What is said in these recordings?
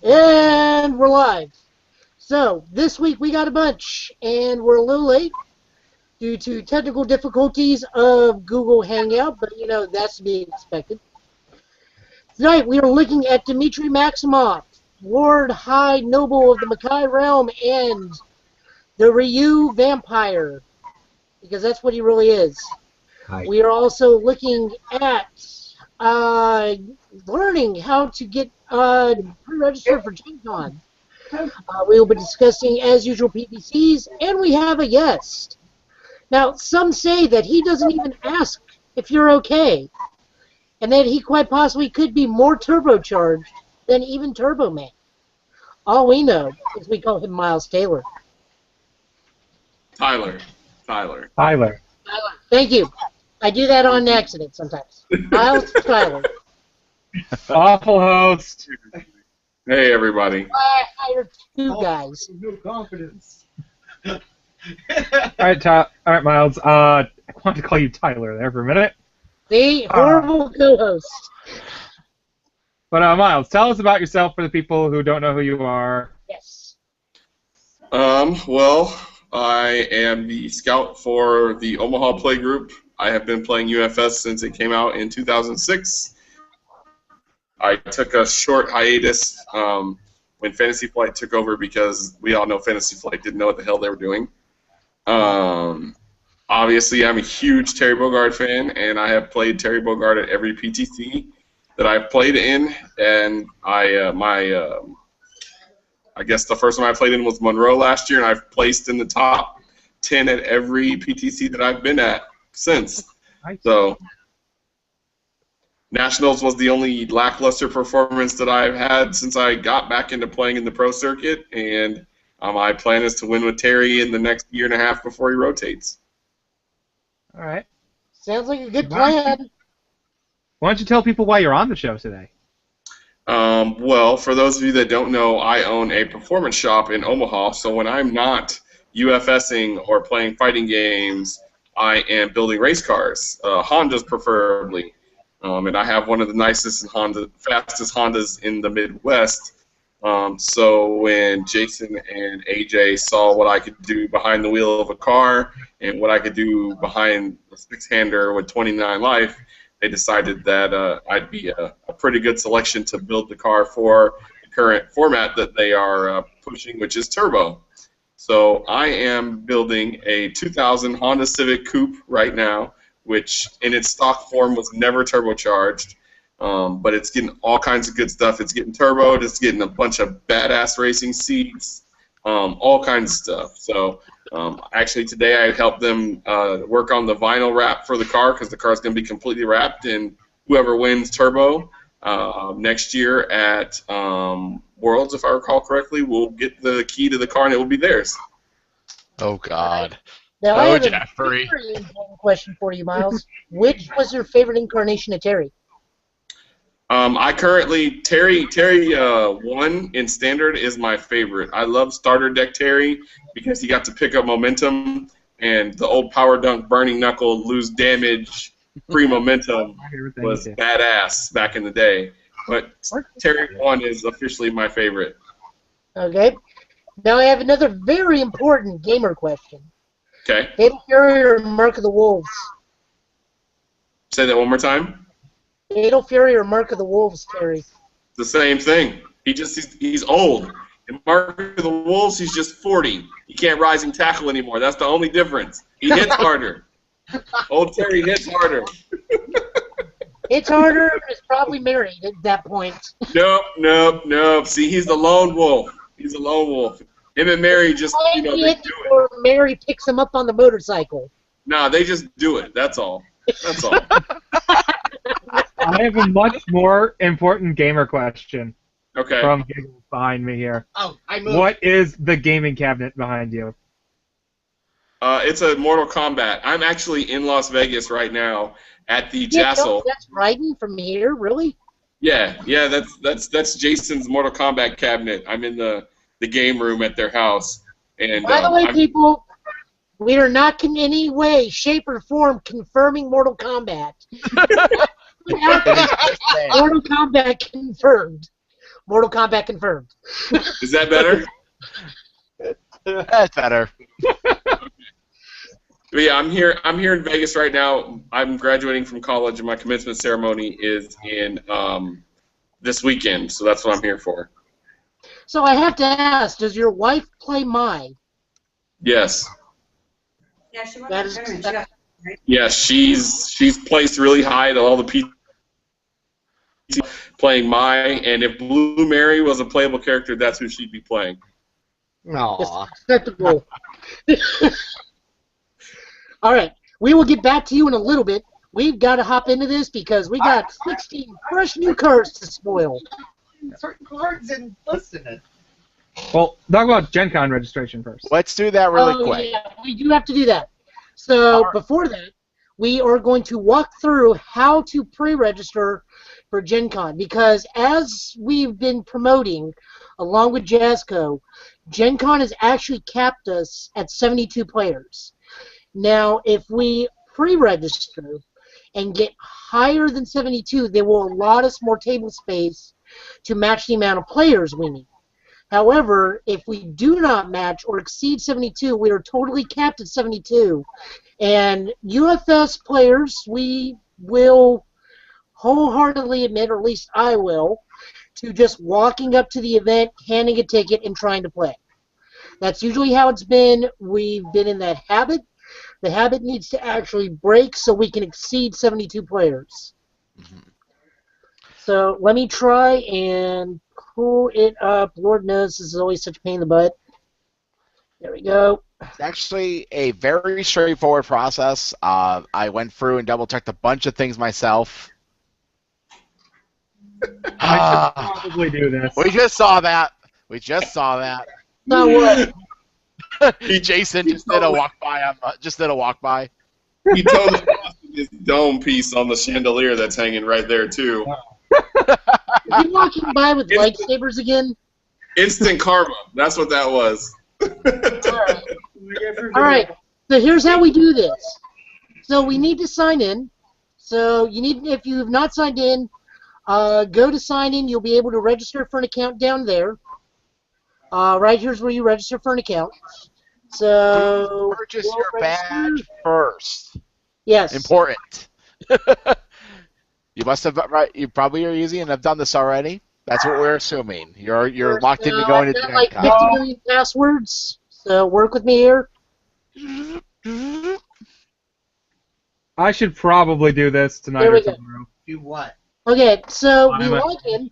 And we're live. So, this week we got a bunch, and we're a little late due to technical difficulties of Google Hangout, but you know, that's to be expected. Tonight we are looking at Dmitry Maximov, Lord High Noble of the Makai Realm, and the Ryu Vampire, because that's what he really is. Hi. We are also looking at learning how to get pre-registered for Gen Con. We will be discussing, as usual, PPCs, and we have a guest. Now, some say that he doesn't even ask if you're okay, and that he quite possibly could be more turbocharged than even Turbo Man. All we know is we call him Miles Taylor. Tyler. Thank you. I do that on accident sometimes. Miles Tyler. Awful host. Hey, everybody. I hired two guys. No confidence. All right, Miles. I wanted to call you Tyler there for a minute. The horrible co-host. But Miles, tell us about yourself for the people who don't know who you are. Yes. Well, I am the scout for the Omaha Playgroup. I have been playing UFS since it came out in 2006. I took a short hiatus when Fantasy Flight took over because we all know Fantasy Flight didn't know what the hell they were doing. Obviously, I'm a huge Terry Bogard fan, and I have played Terry Bogard at every PTC that I've played in. And I guess the first one I played in was Monroe last year, and I've placed in the top 10 at every PTC that I've been at since. So Nationals was the only lackluster performance that I've had since I got back into playing in the pro circuit, and my plan is to win with Terry in the next year and a half before he rotates. All right. Sounds like a good plan. Why don't you tell people why you're on the show today? Well, for those of you that don't know, I own a performance shop in Omaha, so when I'm not UFSing or playing fighting games, I am building race cars, Hondas preferably. And I have one of the nicest and fastest Hondas in the Midwest. So when Jason and AJ saw what I could do behind the wheel of a car and what I could do behind a six-hander with 29 life, they decided that I'd be a pretty good selection to build the car for the current format that they are pushing, which is turbo. So I am building a 2000 Honda Civic Coupe right now, which in its stock form was never turbocharged, but it's getting all kinds of good stuff. It's getting turboed, it's getting a bunch of badass racing seats, all kinds of stuff. So actually today I helped them work on the vinyl wrap for the car because the car is going to be completely wrapped, and whoever wins turbo next year at Worlds, if I recall correctly, will get the key to the car and it will be theirs. Oh, God. Now, I have Jeffrey. a very important question for you, Miles. Which was your favorite incarnation of Terry? I currently, Terry 1 in Standard is my favorite. I love Starter Deck Terry because he got to pick up momentum, and the old Power Dunk Burning Knuckle lose damage, free momentum was badass back in the day. But Terry 1 is officially my favorite. Okay. Now I have another very important gamer question. Okay. Fatal Fury or Mark of the Wolves? Say that one more time. Fatal Fury or Mark of the Wolves, Terry? The same thing. He's old. In Mark of the Wolves, he's just 40. He can't rise and tackle anymore. That's the only difference. He hits harder. Old Terry hits harder. It's harder and is probably married at that point. Nope. See, he's the lone wolf. He's a lone wolf. Him and Mary just, they do it. Or Mary picks him up on the motorcycle. Nah, they just do it. That's all. That's all. I have a much more important gamer question. Okay. From Giggles behind me here. Oh, I moved. What is the gaming cabinet behind you? It's a Mortal Kombat. I'm actually in Las Vegas right now at the Jassel. That's Raiden from here, really? Yeah, that's Jason's Mortal Kombat cabinet. I'm in the game room at their house. And by the way, people, we are not in any way, shape, or form confirming Mortal Kombat. Mortal Kombat confirmed. Mortal Kombat confirmed. Is that better? That's better. But yeah, I'm here. I'm here in Vegas right now. I'm graduating from college, and my commencement ceremony is in this weekend. So that's what I'm here for. So I have to ask, does your wife play Mai? Yes. Yeah, she won That the is tournament. She got, right? Yeah, she's placed really high at all the PT playing Mai, and if Blue Mary was a playable character, that's who she'd be playing. Aww. Acceptable. All right, we will get back to you in a little bit. We've got to hop into this because we got 16 fresh new cards to spoil. Certain cards and listen it. Well, talk about Gen Con registration first. Let's do that really quick. Yeah, we do have to do that. So before that, we are going to walk through how to pre-register for Gen Con because as we've been promoting, along with Jazzco, Gen Con has actually capped us at 72 players. Now, if we pre-register and get higher than 72, they will allot us more table space to match the amount of players we need. However, if we do not match or exceed 72, we are totally capped at 72. And UFS players, we will wholeheartedly admit, or at least I will, to just walking up to the event, handing a ticket, and trying to play. That's usually how it's been. We've been in that habit. The habit needs to actually break so we can exceed 72 players. Mm-hmm. So let me try and pull it up. Lord knows this is always such a pain in the butt. There we go. It's actually a very straightforward process. I went through and double-checked a bunch of things myself. I should probably do this. We just saw that. We just saw that. So what? Jason just did a walk by. Just did a walk by. He totally lost his dome piece on the chandelier that's hanging right there too. Are you walking by with lightsabers again? Instant karma. That's what that was. All right. So here's how we do this. So we need to sign in. So you need, if you have not signed in, go to sign in. You'll be able to register for an account down there. Right here's where you register for an account. So Purchase your badge first. Yes. Important. You must have you probably are using and have done this already. That's what we're assuming. You're locked into going I've to got Gen like Con. 50 million passwords. So work with me here. I should probably do this tonight There or we go. tomorrow. Do what? Okay. So we I'm a- log in.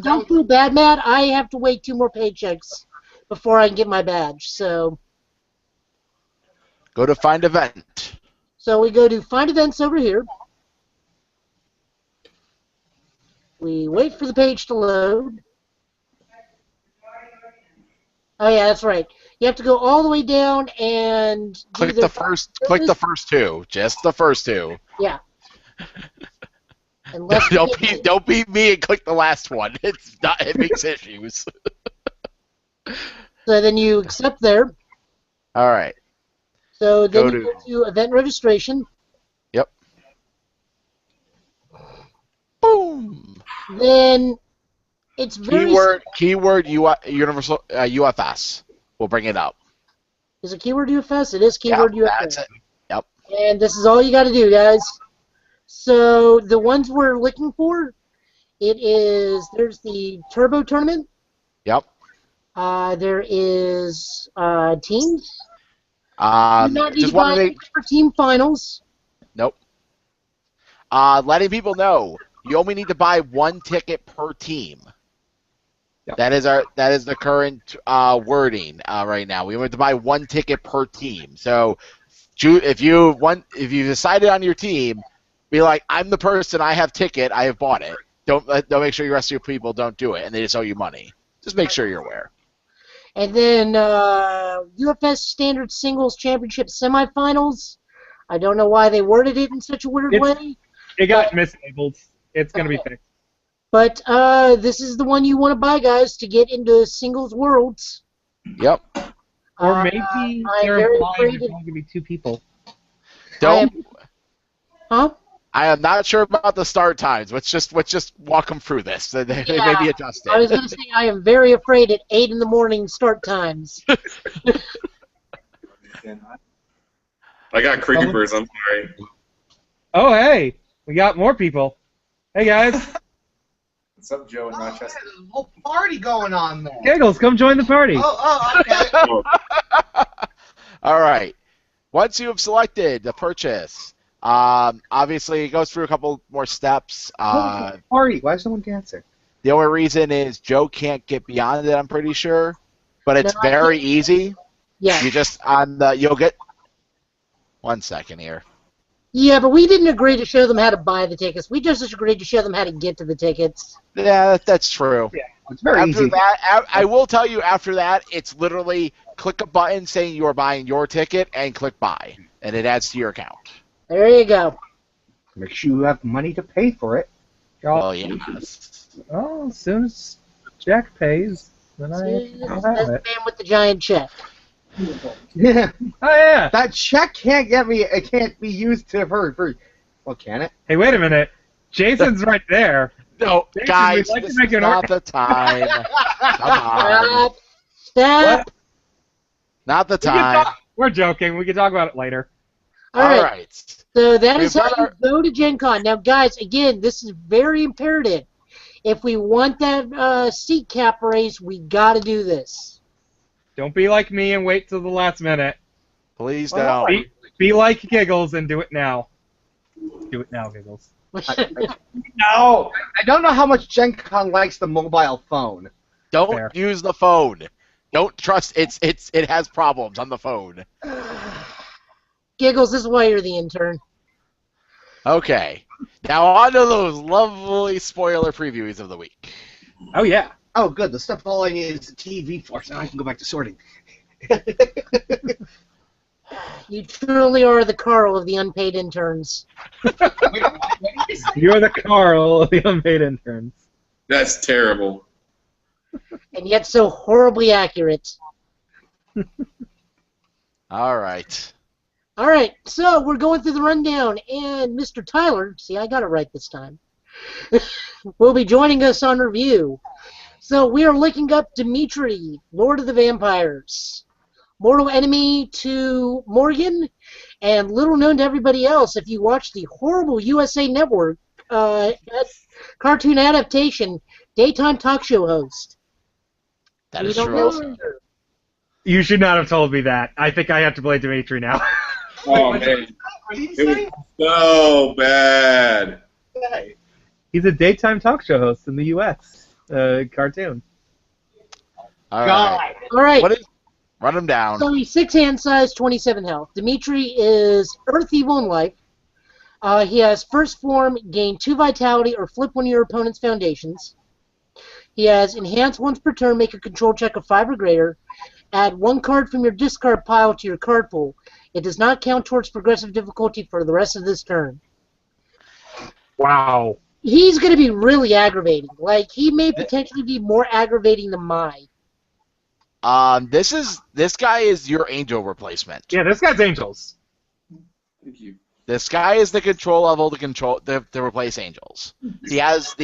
Don't feel bad, Matt. I have to wait 2 more paychecks before I can get my badge. So Go to find event. we go to find events over here. We wait for the page to load. Oh yeah, that's right. You have to go all the way down and do Click the first. Click the first two. Just the first two. Yeah. Unless Don't beat me and click the last one. It's not. It makes issues. So then you accept there. All right. So then Go you go to event registration. Yep. Boom. Then it's very Keyword universal UFS. We'll bring it up. Is it keyword UFS? It is keyword UFS. That's it. Yep. And this is all you got to do, guys. So the ones we're looking for, there's the Turbo Tournament. Yep. There is teams. You do not need Just to buy wanted tickets for team finals. Nope. Letting people know you only need to buy 1 ticket per team. Yep. That is the current wording right now. We want to buy 1 ticket per team. So if you decided on your team, be like, I'm the person, I have ticket, I have bought it. Don't make sure the rest of your people don't do it, and they just owe you money. Just make sure you're aware. And then UFS Standard Singles Championship semifinals. I don't know why they worded it in such a weird way. It got mislabeled. It's going to be fixed. But this is the one you want to buy, guys, to get into singles worlds. Yep. Or maybe I'm they're very implying afraid there's only going to be 2 people. Don't. Huh? I am not sure about the start times. Let's just walk them through this. They may be adjusted. I was going to say I am very afraid at 8 in the morning start times. I got creepers. I'm sorry. Oh, hey, we got more people. Hey, guys. What's up, Joe in Rochester? There's a whole party going on there. Giggles, come join the party. Okay. All right. Once you have selected the purchase, obviously it goes through a couple more steps. Party. Why is no one dancing? The only reason is Joe can't get beyond it, I'm pretty sure. But it's No, I very can't. easy. Yeah. You just you'll get 1 second here. Yeah, but we didn't agree to show them how to buy the tickets. We just agreed to show them how to get to the tickets. Yeah, that's true. Yeah, it's very After easy. that, I will tell you, after that, it's literally click a button saying you are buying your ticket and click buy, and it adds to your account. There you go. Make sure you have money to pay for it. Oh, yes. Oh, as soon as Jack pays, then I'll That's have the it. man with the giant check. Yeah. Oh, yeah. That check can't get me. It can't be used for. Well, can it? Hey, wait a minute. Jason's right there. No, Jason, guys, we'd like to this make is an not the time. Come on. Stop. Not the We can time. talk- We're joking. We can talk about it later. All All right. right. So that We've is how got you our- go to Gen Con. Now, guys, again, this is very imperative. If we want that seat cap raise, we got to do this. Don't be like me and wait till the last minute. Please Well, don't. Be like Giggles and do it now. Do it now, Giggles. No. I don't know how much Gen Con likes the mobile phone. Don't Fair. use the phone. Don't trust it has problems on the phone. Giggles, this is why you're the intern. Okay. Now on to those lovely spoiler previews of the week. Oh, yeah. Oh, good. The stuff all I need is the TV for, so now I can go back to sorting. You truly are the Carl of the unpaid interns. You're the Carl of the unpaid interns. That's terrible. And yet so horribly accurate. All right. All right, so we're going through the rundown, and Mr. Tyler, see, I got it right this time, will be joining us on review. So we are looking up Dimitri, Lord of the Vampires, mortal enemy to Morgan, and little known to everybody else. If you watch the horrible USA Network cartoon adaptation, daytime talk show host. That We is don't true know also. either. You should not have told me that. I think I have to play Dimitri now. Oh man, it was so bad. He's a daytime talk show host in the U.S. Cartoon. All right. All right. What is? Run him down. So he's 6 hand size, 27 health. Dimitri is Earth Evil in life. He has first form, gain 2 vitality, or flip one of your opponent's foundations. He has enhance once per turn, make a control check of 5 or greater. Add 1 card from your discard pile to your card pool. It does not count towards progressive difficulty for the rest of this turn. Wow. He's going to be really aggravating. Like, he may potentially be more aggravating than Mai. This guy is your angel replacement. Yeah, this guy's Angels. Thank you. This guy is the control level to replace angels. He has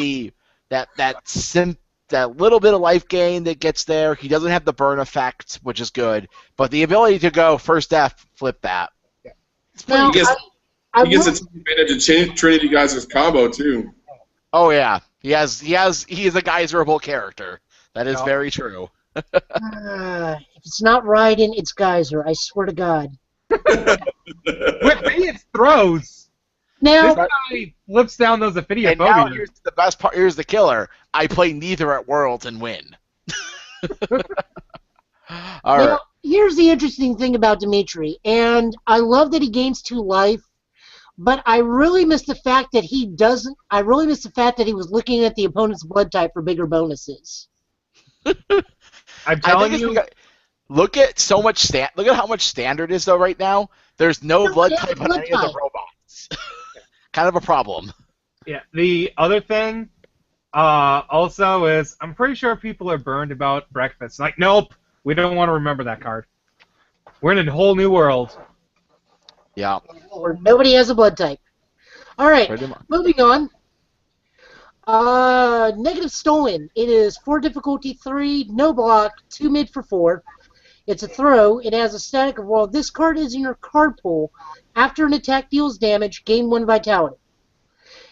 that little bit of life gain that gets there. He doesn't have the burn effect, which is good, but the ability to go first F, flip that. It's pretty Now, He gets, I he gets will- a take advantage of Trinity Geyser's combo too. Oh yeah, he is a geyserable character. That is Yeah. very true. if it's not Raiden, it's Geyser. I swear to God. With me, it's throws. Now, This guy flips down those Ophidia And now phobias. here's the best part. Here's the killer. I play neither at Worlds and win. All right. now, here's the interesting thing about Dimitri, and I love that he gains 2 life, but I really miss the fact that he doesn't. I really miss the fact that he was looking at the opponent's blood type for bigger bonuses. I'm I telling think you, look at how much standard is though right now. There's no blood yeah, type on blood any of the type. robots. Kind of a problem. yeah. The other thing, also is I'm pretty sure people are burned about breakfast. Like, nope, we don't want to remember that card. We're in a whole new world. Yeah. Where nobody has a blood type. All right, Pretty much. moving on. Negative stolen. It is 4 difficulty 3, no block, 2 mid for 4. It's a throw. It has a static of, while this card is in your card pool, after an attack deals damage, gain 1 vitality.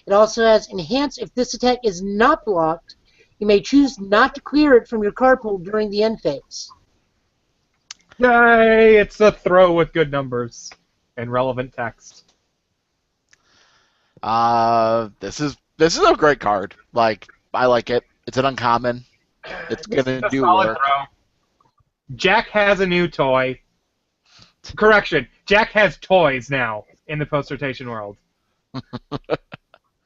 It also has enhance. If this attack is not blocked, you may choose not to clear it from your card pool during the end phase. Yay! It's a throw with good numbers and relevant text. This is a great card. Like, I like it. It's an uncommon. It's gonna It's a do solid work. throw. Jack has a new toy. Correction. Jack has toys now in the post-rotation world.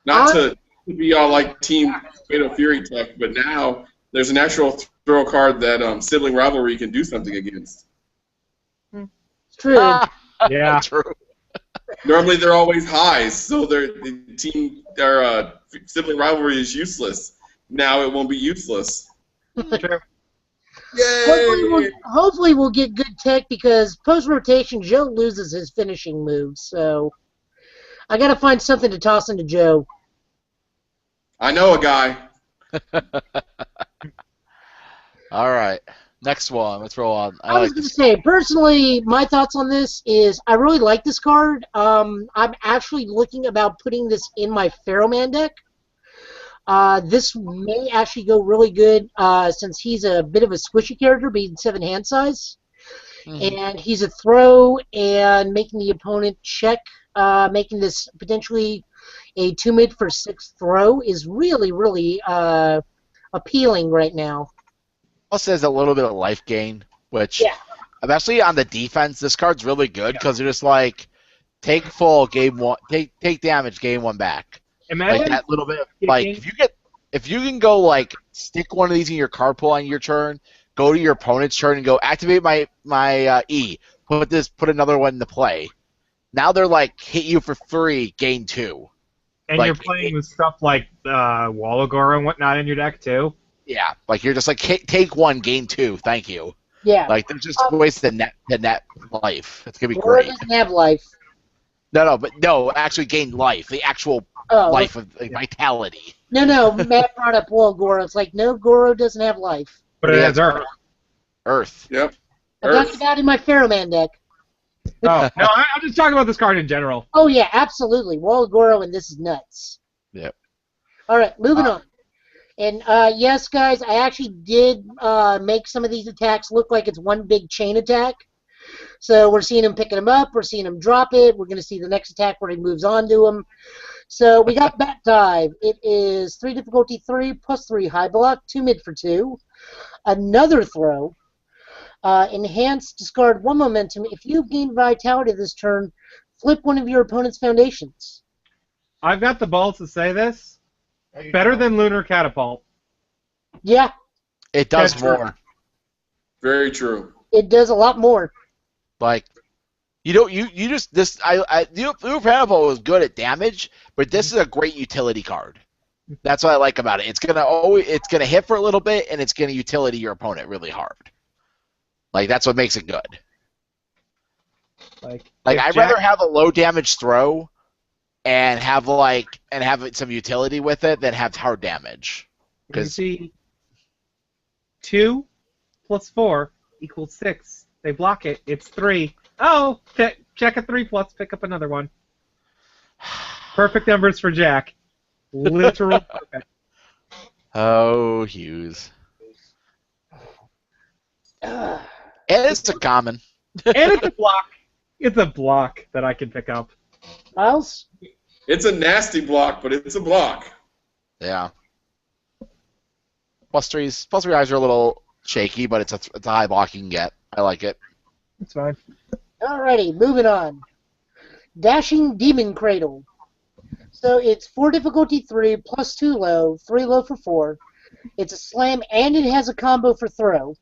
Not to be all like Team Fatal Fury tech, but now there's an actual throw card that sibling rivalry can do something against. It's true. Yeah. True. Normally they're always highs, so their sibling rivalry is useless. Now it won't be useless. True. Yay! Hopefully we'll get good tech because post-rotation, Joe loses his finishing moves. So I got to find something to toss into Joe. I know a guy. All right. Next one. Let's roll on. I was going to say, personally, my thoughts on this is I really like this card. I'm actually looking about putting this in my Pharaohman deck. This may actually go really good since he's a bit of a squishy character, being 7 hand size. And he's a throw and making the opponent check, making this potentially a 2 mid for 6 throw is really, really appealing right now. Also has a little bit of life gain, which, especially on the defense, this card's really good because you're just like, take full game 1, take damage game 1 back. Imagine Like that little bit of, like if you can go like stick one of these in your card pool on your turn, go to your opponent's turn and go activate my E, put another one into play. Now they're like hit you for 3, gain 2. And like, you're playing with stuff like Wallagora and whatnot in your deck too. Yeah, like you're just like take 1, gain 2, thank you. Yeah. Like they're just waste the net life. It's gonna be Or great. doesn't have life. No, actually gain life, the actual life of like, vitality. No, Matt brought up Goro. It's like, no, Goro doesn't have life. But it has Earth. Earth. Yep. I talked about it in my Pharaohman deck. Oh, no, I'm just talking about this card in general. Oh, yeah, absolutely. Goro, and this is nuts. Yep. All right, moving on. And, yes, guys, I actually did make some of these attacks look like it's one big chain attack. So we're seeing him picking him up. We're seeing him drop it. We're going to see the next attack where he moves on to him. So we got Bat Dive. It is 3 difficulty 3 plus 3 high block, 2 mid for 2. Another throw. Enhance, discard 1 momentum. If you've gained vitality this turn, flip one of your opponent's foundations. I've got the balls to say this. Better than Lunar Catapult. Yeah, It does That's more. Very true. it does a lot more. Like you just this Lunar Catapult was good at damage, but this is a great utility card. That's what I like about it. It's gonna hit for a little bit, and it's gonna utility your opponent really hard. Like that's what makes it good. Like I'd rather have a low damage throw and have some utility with it than have hard damage. You see, 2 plus 4 equals 6. They block it. It's 3. Oh, check a 3 plus, pick up another one. Perfect numbers for Jack. Literal perfect. Oh, Hughes. And it's a common. And it's a block. It's a block that I can pick up. Miles? It's a nasty block, but it's a block. Yeah. Plus 3 eyes are a little shaky, but it's a high block you can get. I like it. It's fine. Alrighty, moving on. Dashing Demon Cradle. So it's 4 difficulty 3 plus 2 low, 3 low for 4. It's a slam and it has a combo for throw.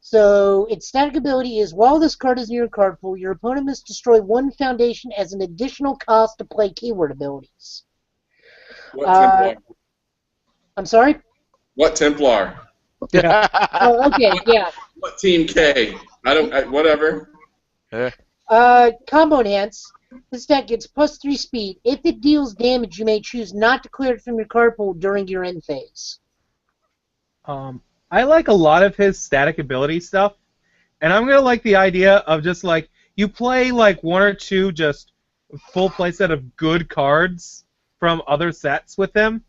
So its static ability is while this card is in your card pool, your opponent must destroy 1 foundation as an additional cost to play keyword abilities. What Templar? I'm sorry? What Templar? Oh, okay, yeah. What Team K? Whatever. Combo enhance. This attack gets +3 speed. If it deals damage, you may choose not to clear it from your card pool during your end phase. I like a lot of his static ability stuff, and I'm gonna like the idea of just like you play like one or two just full playset of good cards from other sets with him,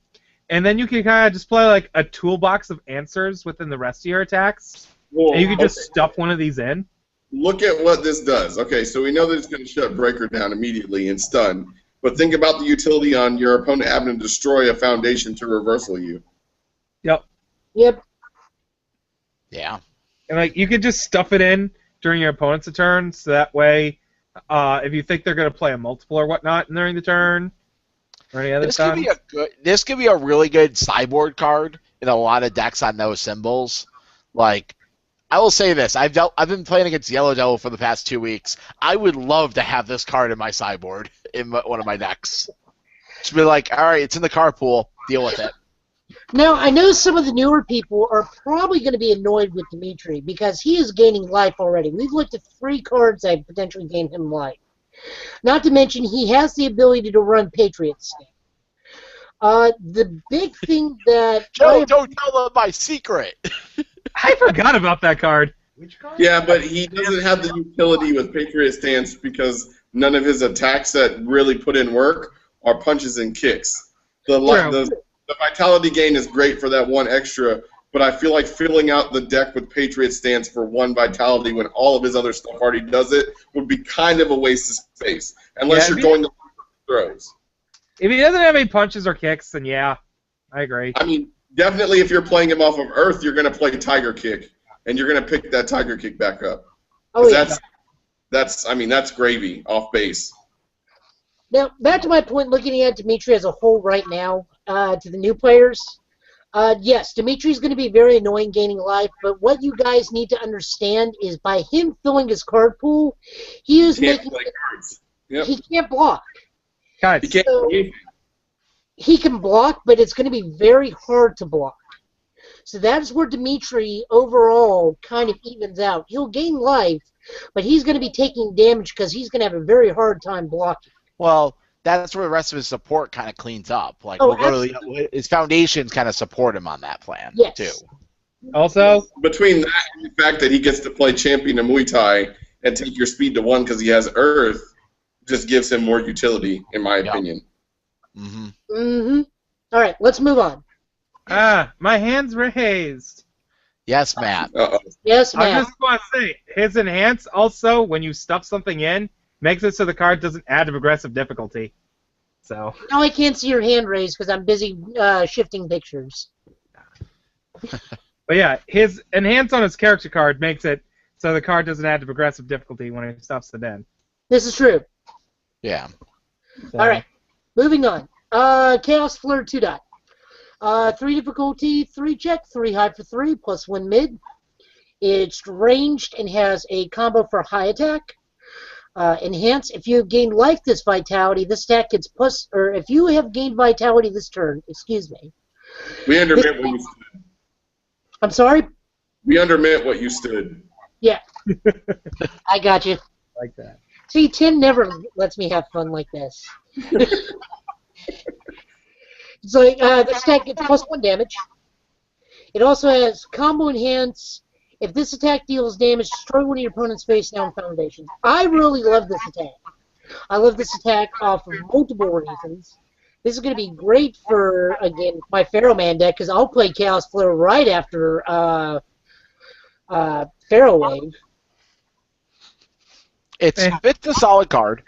and then you can kind of just play like a toolbox of answers within the rest of your attacks, Well, and you can just okay. stuff one of these in. Look at what this does. Okay, so we know that it's going to shut Breaker down immediately and stun, but think about the utility on your opponent having to destroy a foundation to reversal you. Yep. Yep. Yeah. And like you could just stuff it in during your opponent's turn, so that way, if you think they're going to play a multiple or whatnot during the turn, or any other This time. could be a really good sideboard card in a lot of decks on those symbols. Like, I will say this: I've been playing against Yellow Devil for the past 2 weeks. I would love to have this card in my sideboard in one of my decks. Just be like, all right, it's in the card pool. Deal with it. Now, I know some of the newer people are probably going to be annoyed with Dimitri because he is gaining life already. We've looked at 3 cards that potentially gain him life. Not to mention, he has the ability to run Patriot Stamp. The big thing that... Joe, don't tell them my secret. I forgot about that card. Which card? Yeah, but he doesn't have the utility with Patriot Stance because none of his attacks that really put in work are punches and kicks. The vitality gain is great for that one extra, but I feel like filling out the deck with Patriot Stance for 1 vitality when all of his other stuff already does it would be kind of a waste of space, unless you're going to throws. If he doesn't have any punches or kicks, then yeah, I agree. I mean, definitely if you're playing him off of Earth, you're going to play Tiger Kick, and you're going to pick that Tiger Kick back up. Oh, yeah. That's gravy off base. Now, back to my point, looking at Dimitri as a whole right now, to the new players, yes, Dimitri's going to be very annoying gaining life, but what you guys need to understand is by him filling his card pool, he is making play cards. Yep. he can't block. Guys, He can't. So, he can block, but it's going to be very hard to block. So that's where Dimitri overall kind of evens out. He'll gain life, but he's going to be taking damage because he's going to have a very hard time blocking. Well, that's where the rest of his support kind of cleans up. Like, Oh, his foundations kind of support him on that plan, Yes. too. also, Between that and the fact that he gets to play champion in Muay Thai and take your speed to 1 because he has Earth, just gives him more utility, in my opinion. Mm-hmm. Mm-hmm. All right, let's move on. my hand's raised. Yes, Matt. Uh-oh. Yes, I ma'am. just want to say, his enhance also, when you stuff something in, makes it so the card doesn't add to aggressive difficulty. So, Now I can't see your hand raised because I'm busy shifting pictures. but yeah, his enhance on his character card makes it so the card doesn't add to progressive difficulty when he stuffs it in. This is true. Yeah. So, All right, moving on. Chaos Flare 2 dot. 3 difficulty, 3 check, 3 high for 3, +1 mid. It's ranged and has a combo for high attack. Enhance. If you have gained life this vitality, this attack gets plus, or if you have gained vitality this turn, excuse me. We undermint what you stood. I'm sorry? We undermint what you stood. Yeah. I got you. like that. See, Tim never lets me have fun like this. So this attack gets +1 damage. It also has combo enhance. If this attack deals damage, destroy one of your opponent's face down foundation. I really love this attack. I love this attack for multiple reasons. This is going to be great for, again, my Pharaoh Man deck, because I'll play Chaos Flare right after Pharaoh Wave. It's a solid card.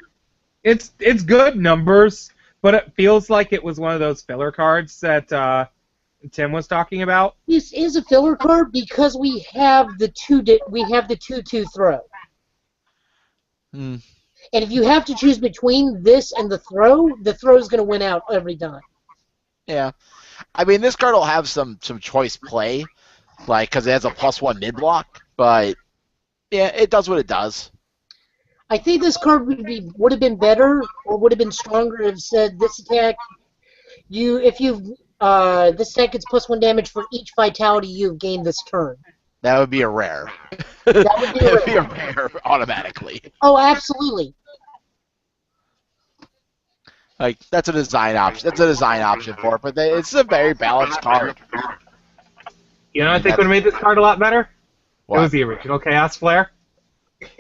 It's good numbers, but it feels like it was one of those filler cards that Tim was talking about. This is a filler card because we have the 2/2 throw. Hmm. And if you have to choose between this and the throw is going to win out every time. Yeah. I mean, this card will have some choice play, like, because it has a +1 mid block, but yeah, it does what it does. I think this card would have been better or would have been stronger if it said this attack. This attack gets +1 damage for each vitality you've gained this turn. That would be a rare. That would be That would be rare. a rare automatically. Oh, absolutely. Like that's a design option. That's a design option for it, but it's a very balanced card. You know, I think would have made this card a lot better. What? It was the original Chaos Flare. Isn't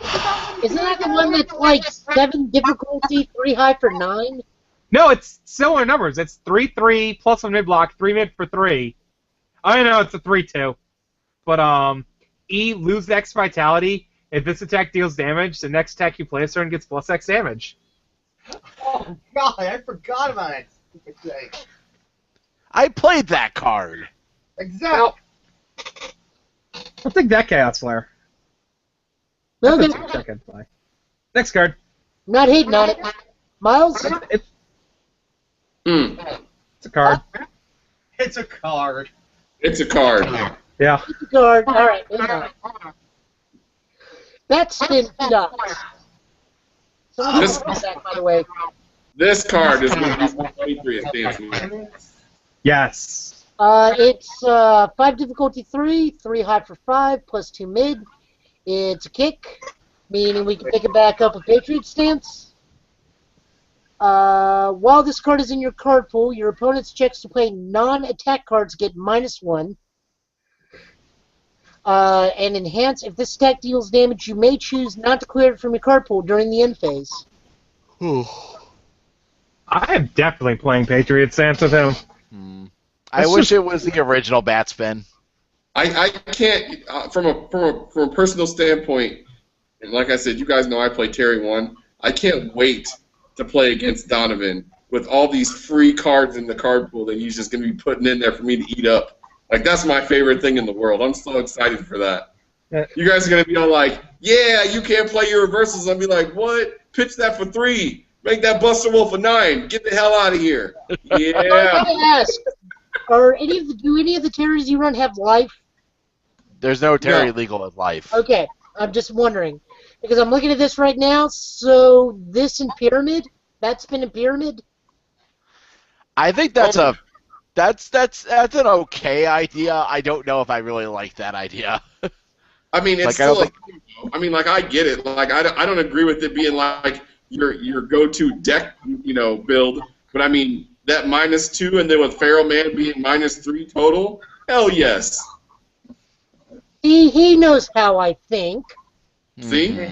that the one that's like 7 difficulty, 3 high for 9? No, it's similar numbers. It's 3/3 plus a mid block, 3 mid for 3. I know it's a 3/2, but E lose X vitality. If this attack deals damage, the next attack you place turn gets plus X damage. Oh God, I forgot about that stupid thing. I played that card. Exactly. I'll take that Chaos Flare. Okay. That's what I can play. Next card. Not hating on it. Miles? It's a card. It's a card. It's a card. Yeah. Guard. All right. Moving on. Batspin Dots. This- Back, by the way. This card is going to be Patriot Dance. Yes. It's 5 difficulty 3, 3 high for 5, plus 2 mid. It's a kick, meaning we can pick it back up with Patriot Stance. While this card is in your card pool, your opponent's checks to play non-attack cards get -1. And enhance, if this attack deals damage, you may choose not to clear it from your card pool during the end phase. I am definitely playing Patriot Stance with him. I wish it was the original Batspin. I can't from a personal standpoint, and like I said, you guys know I play Terry 1. I can't wait to play against Donovan with all these free cards in the card pool that he's just going to be putting in there for me to eat up. Like, that's my favorite thing in the world. I'm so excited for that. Yeah. You guys are going to be all like, yeah, you can't play your reversals. I'll be like, what? Pitch that for 3. Make that Buster Wolf a 9. Get the hell out of here. I Yeah. gotta ask, do any of the Terrors you run have life? There's no Terry No. legal with life. Okay, I'm just wondering. Because I'm looking at this right now, so this in Pyramid? Batspin in Pyramid? I think that's an okay idea. I don't know if I really like that idea. I mean, it's Like, I don't still. I mean, like, I get it. Like, I don't agree with it being like your go-to deck, build. But I mean, that -2 and then with Feral Man being -3 total. Hell yes. He knows how I think. See?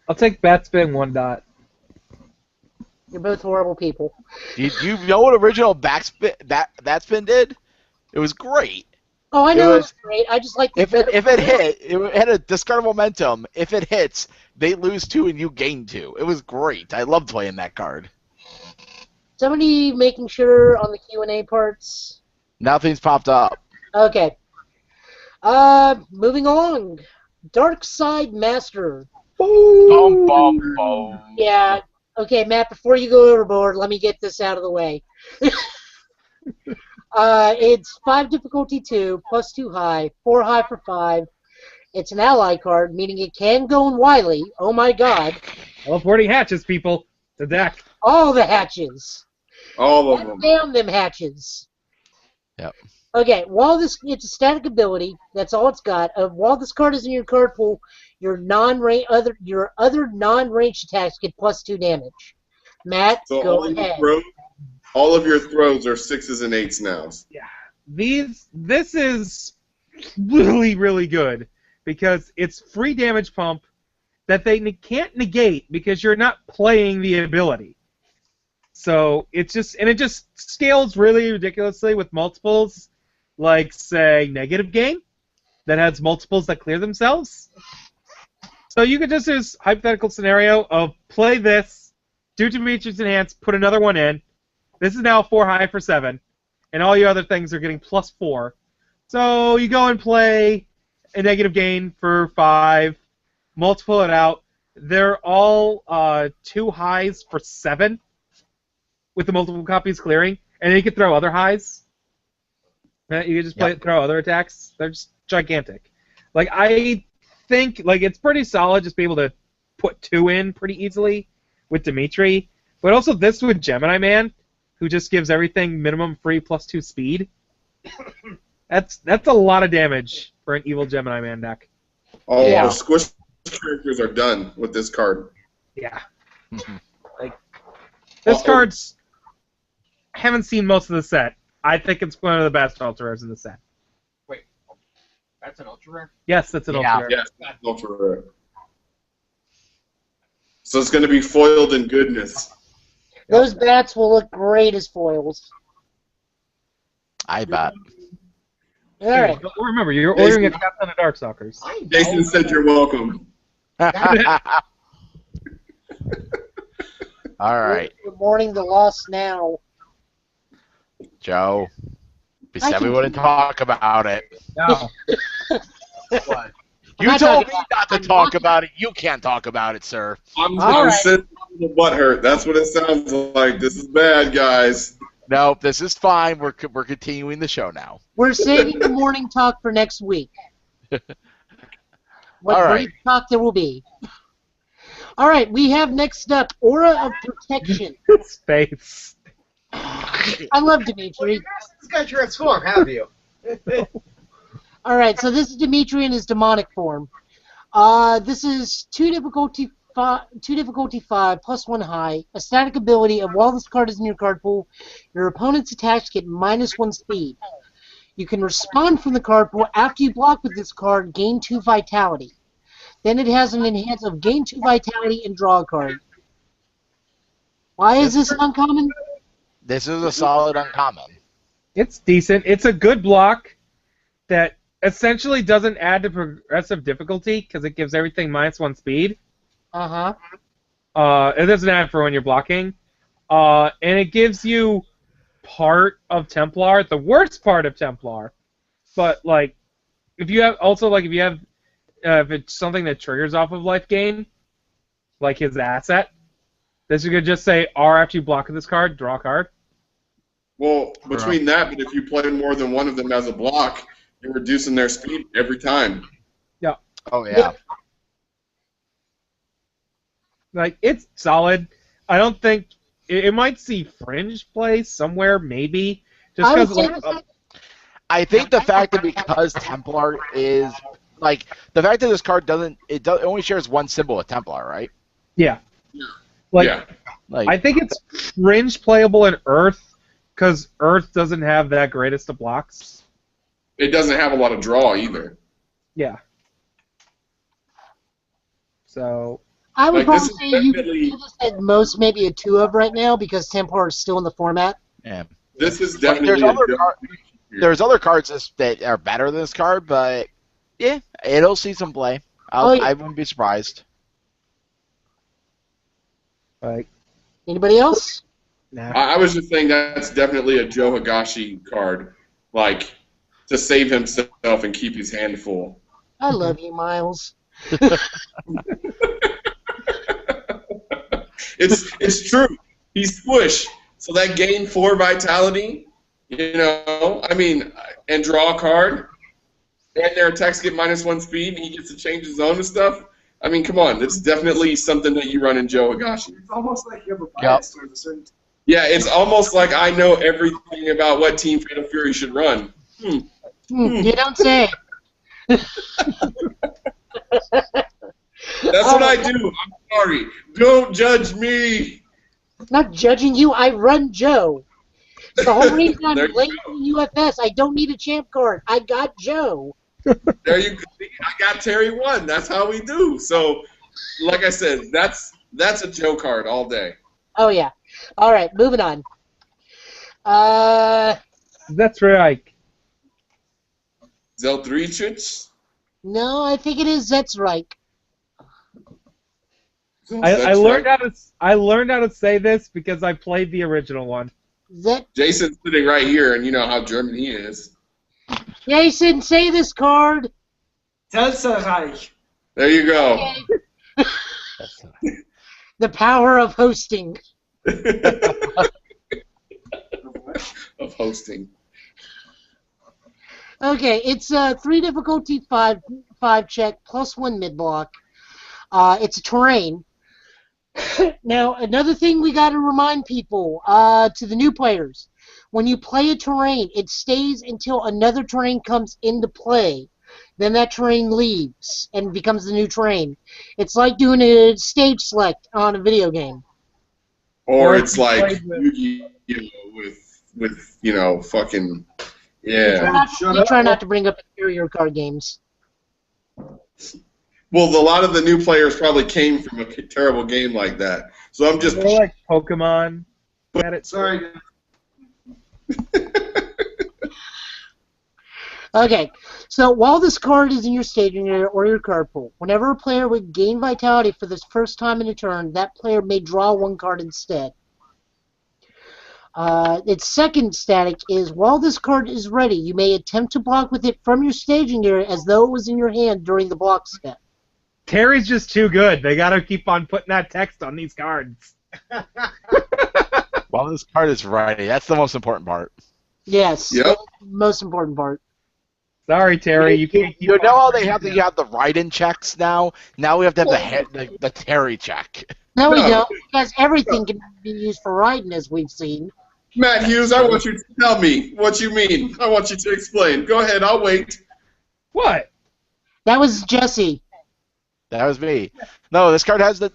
I'll take Batspin 1 dot. You're both horrible people. Do you know what original Batspin did? It was great. Oh, I know It it's great. I just like the If it hit, it had a discard momentum. If it hits, they lose 2 and you gain 2. It was great. I loved playing that card. Somebody making sure on the Q&A parts. Nothing's popped up. Okay. Moving along. Dark Side Master. Bum, bum, bum. Yeah. Okay, Matt, before you go overboard, let me get this out of the way. It's 5 difficulty 2, plus 2 high, 4 high for 5. It's an ally card, meaning it can go in Wily. Oh my god. Teleporting hatches, people. The deck. All the hatches. All of them. Damn them hatches. Yep. Okay, it's a static ability. That's all it's got. While this card is in your card pool, your other non-ranged attacks get plus 2 damage. Matt, So go all ahead. of your throws are 6s and 8s now. This is really, really good because it's free damage pump that they can't negate because you're not playing the ability. So it just scales really ridiculously with multiples, like say negative gain that has multiples that clear themselves. So you could just do this hypothetical scenario of play this, do Demetrius Enhance, put another one in. This is now 4 high for 7, and all your other things are getting plus 4. So you go and play a negative gain for 5, multiple it out. They're all 2 highs for 7 with the multiple copies clearing, and then you can throw other highs. You can just throw other attacks. They're just gigantic. Like, I think it's pretty solid just be able to put 2 in pretty easily with Dimitri, but also this with Gemini Man, who just gives everything minimum free plus 2 speed. That's a lot of damage for an evil Gemini Man deck. All Yeah. the squish characters are done with this card. Yeah. Like This card's... haven't seen most of the set. I think it's one of the best ultra rares in the set. Wait, that's an ultra rare? Yes, that's an Yeah. ultra rare. Yes, that's ultra rare. So it's going to be foiled in goodness. Those bats will look great as foils. I bet. All right. But remember, you're ordering a Captain of Darkstalkers. I know. Jason said you're welcome. All right, Good morning, the lost now. Joe. We I said we can- wouldn't talk about it. No. What? You not told talking me about- not to I'm talk not- about it. You can't talk about it, sir. I'm All right. sitting with the butt hurt. That's what it sounds like. This is bad, guys. Nope, this is fine. We're continuing the show now. We're saving the morning talk for next week. What All brief right. talk there will be. All right, we have next up Aura of Protection. Space. I love Dimitri. This guy transform, have you? All right, so this is Dimitri in his demonic form. This is 2 difficulty 5 +1 high. A static ability of while this card is in your card pool, your opponent's attacks get -1 speed. You can respond from the card pool after you block with this card, gain 2 vitality. Then it has an enhance of gain 2 vitality and draw a card. Why is this uncommon? This is a solid uncommon. It's decent. It's a good block that essentially doesn't add to progressive difficulty because it gives everything -1 speed. Uh-huh. It doesn't add for when you're blocking. And it gives you part of Templar, the worst part of Templar. But like, if you have if it's something that triggers off of life gain, like his asset, this you could just say R after you block with this card, draw a card. Well, between that, but if you play more than one of them as a block, you're reducing their speed every time. Oh yeah. Like, it's solid. I don't think it might see fringe play somewhere, maybe, just I would because. say I think the fact that because Templar is like the fact that this card it only shares one symbol with Templar, right? Yeah. Like, Yeah. Like I think it's fringe playable in Earth because Earth doesn't have that greatest of blocks. It doesn't have a lot of draw either. Yeah. So I would Like, this probably is say you definitely- could just at most maybe a 2 of right now because Templar is still in the format. yeah. This is Like, definitely there's other cards that are better than this card, but yeah, it'll see some play. I wouldn't be surprised. like, Anybody else? nah. I was just saying that's definitely a Joe Higashi card, like to save himself and keep his hand full. I love you, Miles. It's true. He's squish, so that gain 4 vitality. I mean, and draw a card, and their attacks get -1 speed, and he gets to change his zone and stuff. I mean, come on, it's definitely something that you run in Joe Higashi. It's almost like you have a bias towards a certain. Yeah, it's almost like I know everything about what Team Fatal Fury should run. You don't say. That's what I do. I'm sorry. Don't judge me. Not judging you, I run Joe. The whole reason I'm There you late go. in UFS, I don't need a champ card. I got Joe. There you go. I got Terry 1. That's how we do. So, like I said, that's a Joe card all day. Oh, yeah. All right, moving on. That's right. Zeldrichich? No, I think it is Zetzreich. I learned how to say this because I played the original one. Jason's sitting right here, and you know how German he is. Jason, say this card. Telserreich. There you go. The power of hosting. Of hosting. Okay, it's a 3 difficulty 5 check +1 mid block. It's a terrain. Now, another thing we got to remind people, to the new players, when you play a terrain, it stays until another terrain comes into play. Then that terrain leaves and becomes the new terrain. It's like doing a stage select on a video game. Or Or it's you like played with- Yu-Gi-Oh with fucking We yeah. try not to bring up inferior card games. Well, a lot of the new players probably came from a terrible game like that. So I'm just More like Pokemon. At it. Sorry. Okay, so while this card is in your staging area or your card pool, whenever a player would gain vitality for the first time in a turn, that player may draw one card instead. Its second static is, while this card is ready, you may attempt to block with it from your staging area as though it was in your hand during the block step. Terry's just too good. They gotta keep on putting that text on these cards. Well, this card is ready. That's the most important part. Yes, Yep. that's the most important part. Sorry, Terry, you can't. You know how they have to have the write-in checks now? Now we have to have the Terry check. No, we No. don't, because everything can be used for riding, as we've seen. Matt Hughes, I want you to tell me what you mean. I want you to explain. Go ahead, I'll wait. What? That was Jesse. That was me. No, this card has the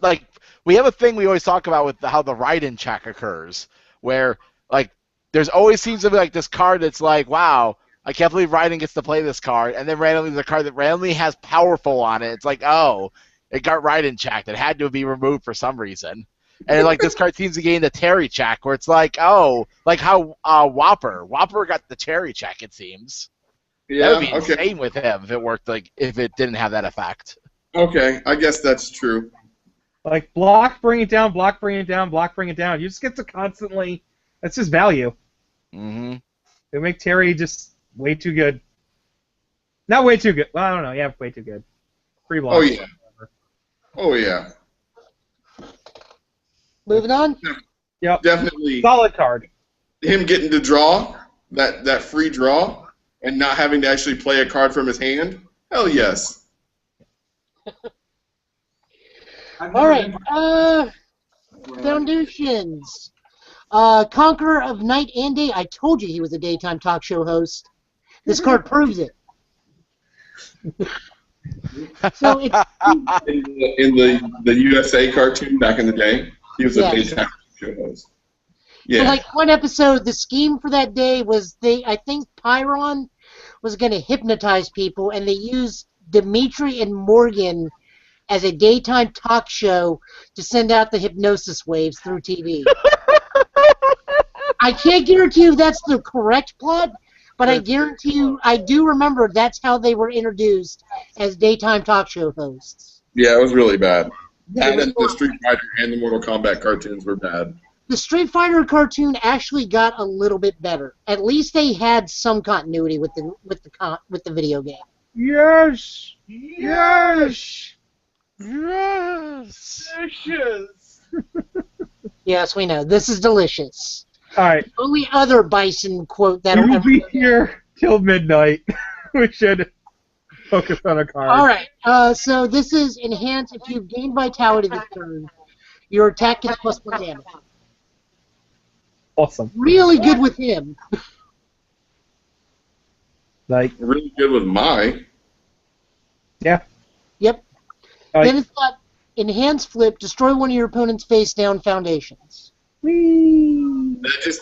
we have a thing we always talk about with how the write-in check occurs, where there's always seems to be this card that's like, wow, I can't believe write-in gets to play this card, and then randomly there's a card that randomly has powerful on it. It's like, oh, it got write-in checked. It had to be removed for some reason. And this card seems to gain the Terry check, where it's like, oh, like how Whopper got the Terry check. It seems that would be insane with him if it worked. If it didn't have that effect. Okay, I guess that's true. Like, block, bring it down, block, bring it down, block, bring it down. You just get to constantly... That's just value. Mm-hmm. They make Terry just way too good. Not way too good. Well, I don't know. Yeah, way too good. Free block. Oh, yeah. Oh, yeah. Moving on. Yep. Definitely Solid card. him getting to draw, that free draw, and not having to actually play a card from his hand. Hell yes. All right. Foundations. Conqueror of Night and Day. I told you he was a daytime talk show host. This card proves it. So it's In the USA cartoon back in the day, he was a Yes. daytime show host. so Yeah. like one episode. The scheme for that day was I think Pyron was going to hypnotize people, and they used Dimitri and Morgan as a daytime talk show to send out the hypnosis waves through TV. I can't guarantee you that's the correct plot, but I guarantee you I do remember that's how they were introduced as daytime talk show hosts. Yeah, it was really bad. Yeah, it was And the horrible. Street Fighter and the Mortal Kombat cartoons were bad. The Street Fighter cartoon actually got a little bit better. At least they had some continuity with the video game. Yes! Yes! Yes. Delicious! Yes, we know. This is delicious. Alright, Only other Bison quote that'll we'll ever be here till midnight. We should focus on a card. All right. So this is enhance. If you've gained vitality this turn, your attack gets +1 damage. Awesome. Really good with him. Like, Really good with my. yeah. Yep. Like, Then it's got enhance flip. Destroy one of your opponent's face down foundations. whee!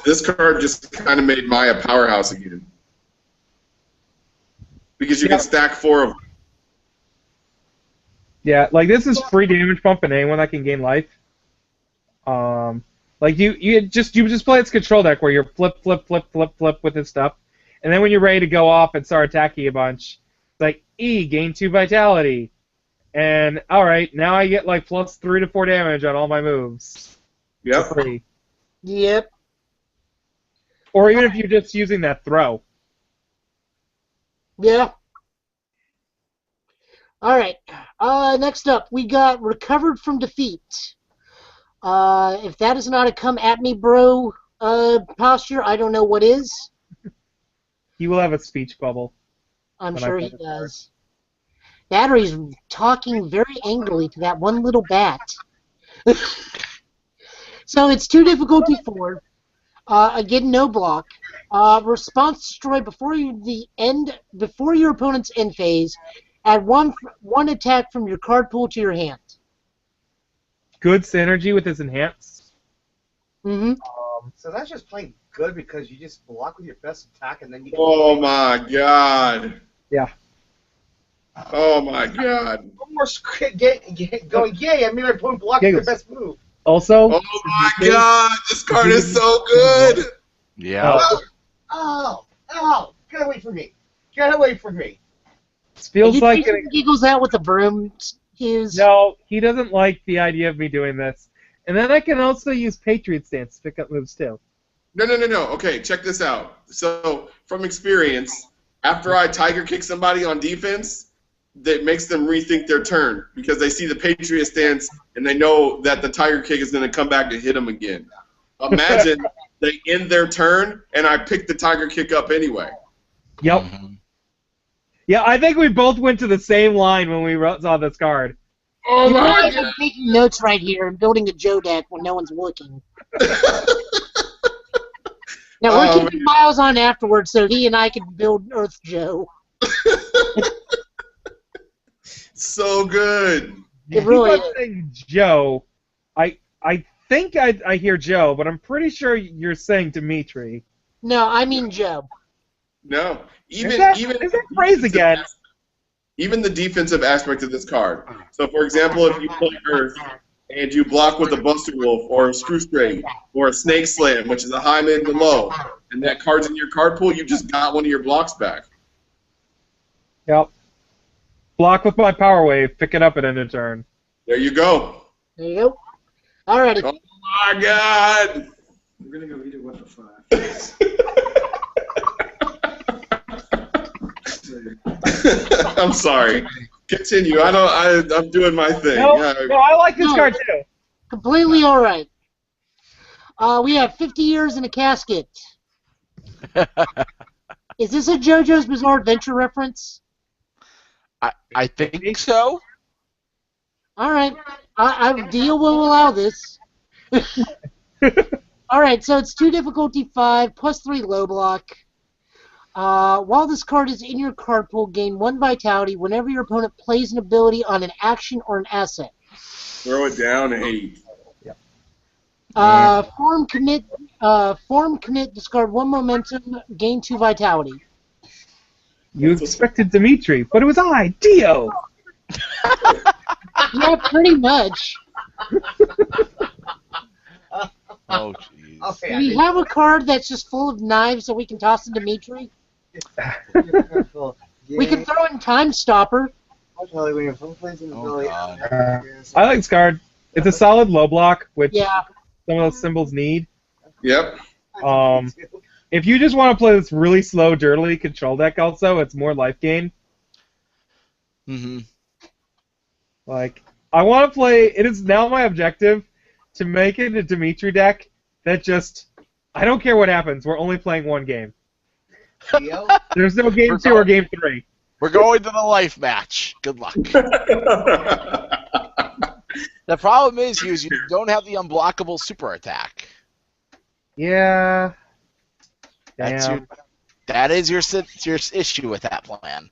This card just kind of made my a powerhouse again. Because you Yeah. can stack 4 of them. Yeah, like this is free damage bump and anyone that can gain life. Like you just play its control deck where you're flip with this stuff, and then when you're ready to go off and start attacking a bunch, it's like gain 2 vitality, and all right, now I get like +3 to 4 damage on all my moves. Yep. Free. Yep. Or even if you're just using that throw. Yeah. All right. Next up, we got recovered from defeat. If that is not a come at me, bro, posture, I don't know what is. He will have a speech bubble. I'm When I sure play he the card. does. Battery's talking very angrily to that one little bat. So it's 2 difficulty 4. Again, no block. Response destroy before your opponent's end phase. Add one attack from your card pool to your hand. Good synergy with his enhance. Mm-hmm. So that's just plain good because you just block with your best attack and then you can. Oh my god. Yeah. Oh my god. One more going, yay, I mean, I point block with your Giggles. best move. Also, Oh my god. This card is so good. Yeah. Oh, get away from me. Get away from me. this feels He like giggles out with the broom. Hughes. no, he doesn't like the idea of me doing this. And then I can also use Patriot Stance to pick up moves too. No. Okay, check this out. So, from experience, after I Tiger Kick somebody on defense, that makes them rethink their turn because they see the Patriot Stance and they know that the Tiger Kick is going to come back to hit them again. Imagine they end their turn and I pick the Tiger Kick up anyway. Yep. Yeah, I think we both went to the same line when we saw this card. Oh You know, my I'm taking notes right here and building a Joe deck when no one's looking. Now we're Oh, keeping Miles on afterwards so he and I can build Earth Joe. So good. It really Keep on is. saying Joe. I think I hear Joe, but I'm pretty sure you're saying Dimitri. No, I mean Joe. No. Even Is that phrase again? Even the defensive aspect of this card. So, for example, if you play Earth and you block with a Buster Wolf or a Screw Straight or a Snake Slam, which is a high, mid, and low, and that card's in your card pool, you just got one of your blocks back. Yep. Block with my Power Wave, pick it up at end of turn. There you go. There you go. Alrighty. Oh my god! I'm gonna go eat it with the 5. I'm sorry. Continue. I'm doing my thing. No, I like this No. card too. Completely alright. We have 50 years in a casket. Is this a JoJo's Bizarre Adventure reference? I think so. Alright. Deal will allow this. Alright, so it's 2 difficulty 5, plus 3 low block. While this card is in your card pool, gain 1 vitality whenever your opponent plays an ability on an action or an asset. Throw it down 8. Form commit, discard 1 momentum, gain 2 vitality. You expected Dimitri, but it was I, Dio. Yeah, pretty much. Oh, jeez. Okay, Do we have a card that's just full of knives that we can toss to Dimitri? We can throw in Time Stopper. Oh, God. I like this card. It's a solid low block, which Yeah. some of those symbols need. Yep. If you just want to play this really slow, dirtily control deck also, it's more life gain. Mm-hmm. Like, I want to play... It is now my objective to make it a Dimitri deck that just... I don't care what happens, we're only playing one game. There's no game 2 or game 3. We're going to the life match. Good luck. The problem is, Hughes, you don't have the unblockable super attack. Yeah. That is your issue with that plan.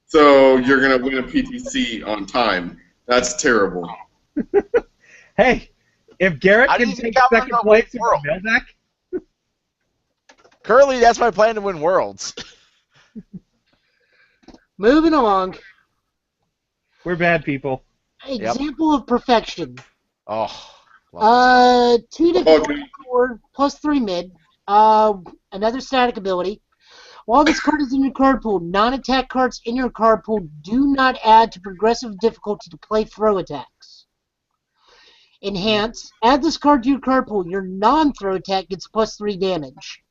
So you're going to win a PTC on time. That's terrible. Hey, if Garrett How do can you think take I'm second gonna place win in World? the mail deck, Currently, that's my plan to win Worlds. Moving along. we're bad people. Example of perfection. Oh. 2 difficulty 4, plus 3 mid. Another static ability. While this card is in your card pool, non-attack cards in your card pool do not add to progressive difficulty to play throw attacks. Enhance. Add this card to your card pool. Your non-throw attack gets plus 3 damage.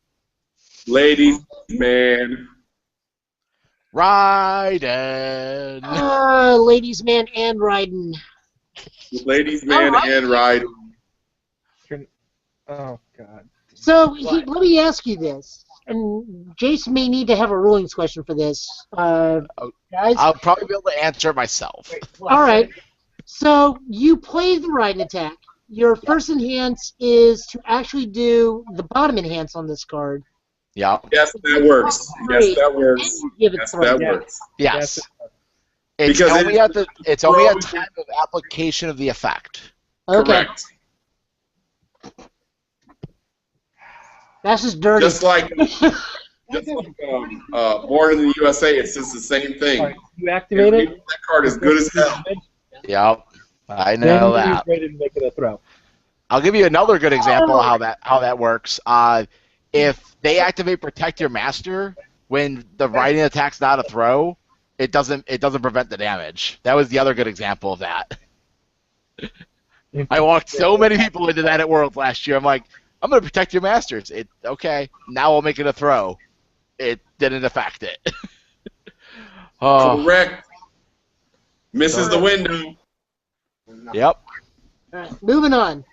Ladies, man. Raiden. Ladies, man, and Raiden. Ladies, man, Alright. and ride. Oh, God. So, let me ask you this. And Jason may need to have a rulings question for this. Guys? I'll probably be able to answer it myself. Alright. So, you play the Raiden attack. Your first enhance is to actually do the bottom enhance on this card. Yeah. Yes, that works. Yes, that works. And you give it Yes, 3. that Yeah. works. Yes. It's Because only at time of application of the effect. Okay. Correct. That's just dirty. Just like Born in the USA, it's just the same thing. All right, you activate it. That card is good as hell. Yep, I Then know you're that. ready to make it a throw. I'll give you another good example of how that works. If they activate Protect Your Master when the riding attack's not a throw, it doesn't prevent the damage. That was the other good example of that. I walked so many people into that at World last year. I'm like, I'm gonna protect your masters. Okay, now I'll make it a throw. It didn't affect it. Oh, Correct. Misses the window. yep. All right, moving on.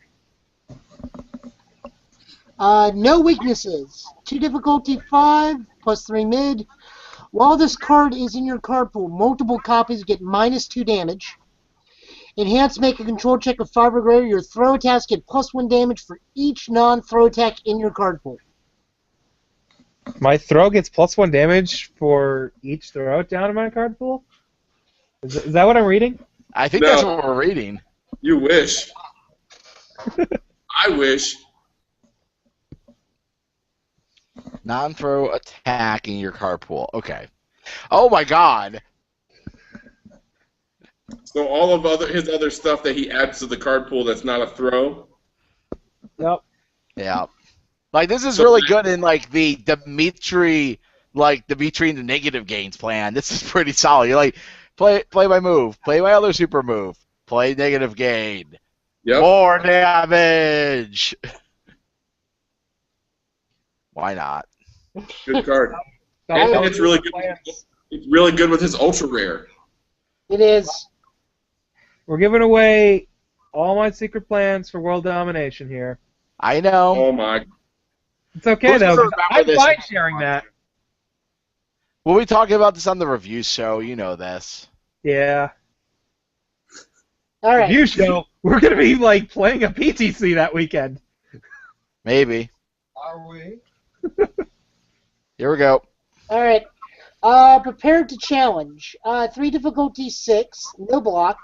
No weaknesses. 2 difficulty 5 plus 3 mid. While this card is in your card pool, multiple copies get -2 damage. Enhance, make a control check of 5 or greater. Your throw attacks get +1 damage for each non-throw attack in your card pool. My throw gets +1 damage for each throw down in my card pool? Is that what I'm reading? I think No. that's what we're reading. You wish. I wish. Non-throw attack in your card pool. Okay. Oh my God. So all of his other stuff that he adds to the card pool that's not a throw. Yep. Yeah. Like this is really good in like the Dimitri and the negative gains plan. This is pretty solid. You're like play my move, play my other super move, play negative gain. Yep. More damage. Why not? Good card. Solid And it's really good. plans. It's really good with his ultra rare. It is. We're giving away all my secret plans for world domination here. I know. Oh my. It's okay Who's though. gonna 'Cause remember I'm this? fine sharing that. We'll be talking about this on the review show. You know this. Yeah. All right. Review show. We're gonna be like playing a PTC that weekend. Maybe. Are we? Here we go. All right. Prepared to challenge. 3 difficulty 6. No block.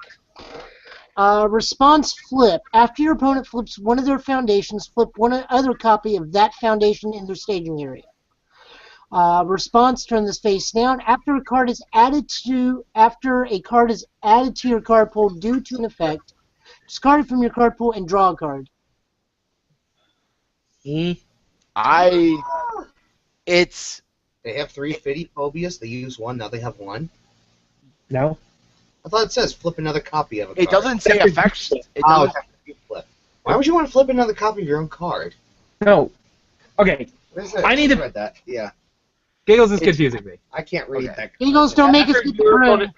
Response flip. After your opponent flips one of their foundations, flip one other copy of that foundation in their staging area. Response, turn this face down. After a card is added to your card pool due to an effect, discard it from your card pool and draw a card. It's They have 3 Fitty phobias. They use 1. Now they have 1. No. I thought it says flip another copy of a card. it doesn't say effects. It Oh, doesn't. you flip. Why would you want to flip another copy of your own card? No. Okay. What is it? I need to- read that. Yeah, Giggles is confusing me. I can't read Okay. that. Eagles, don't make us After get your through. opponent-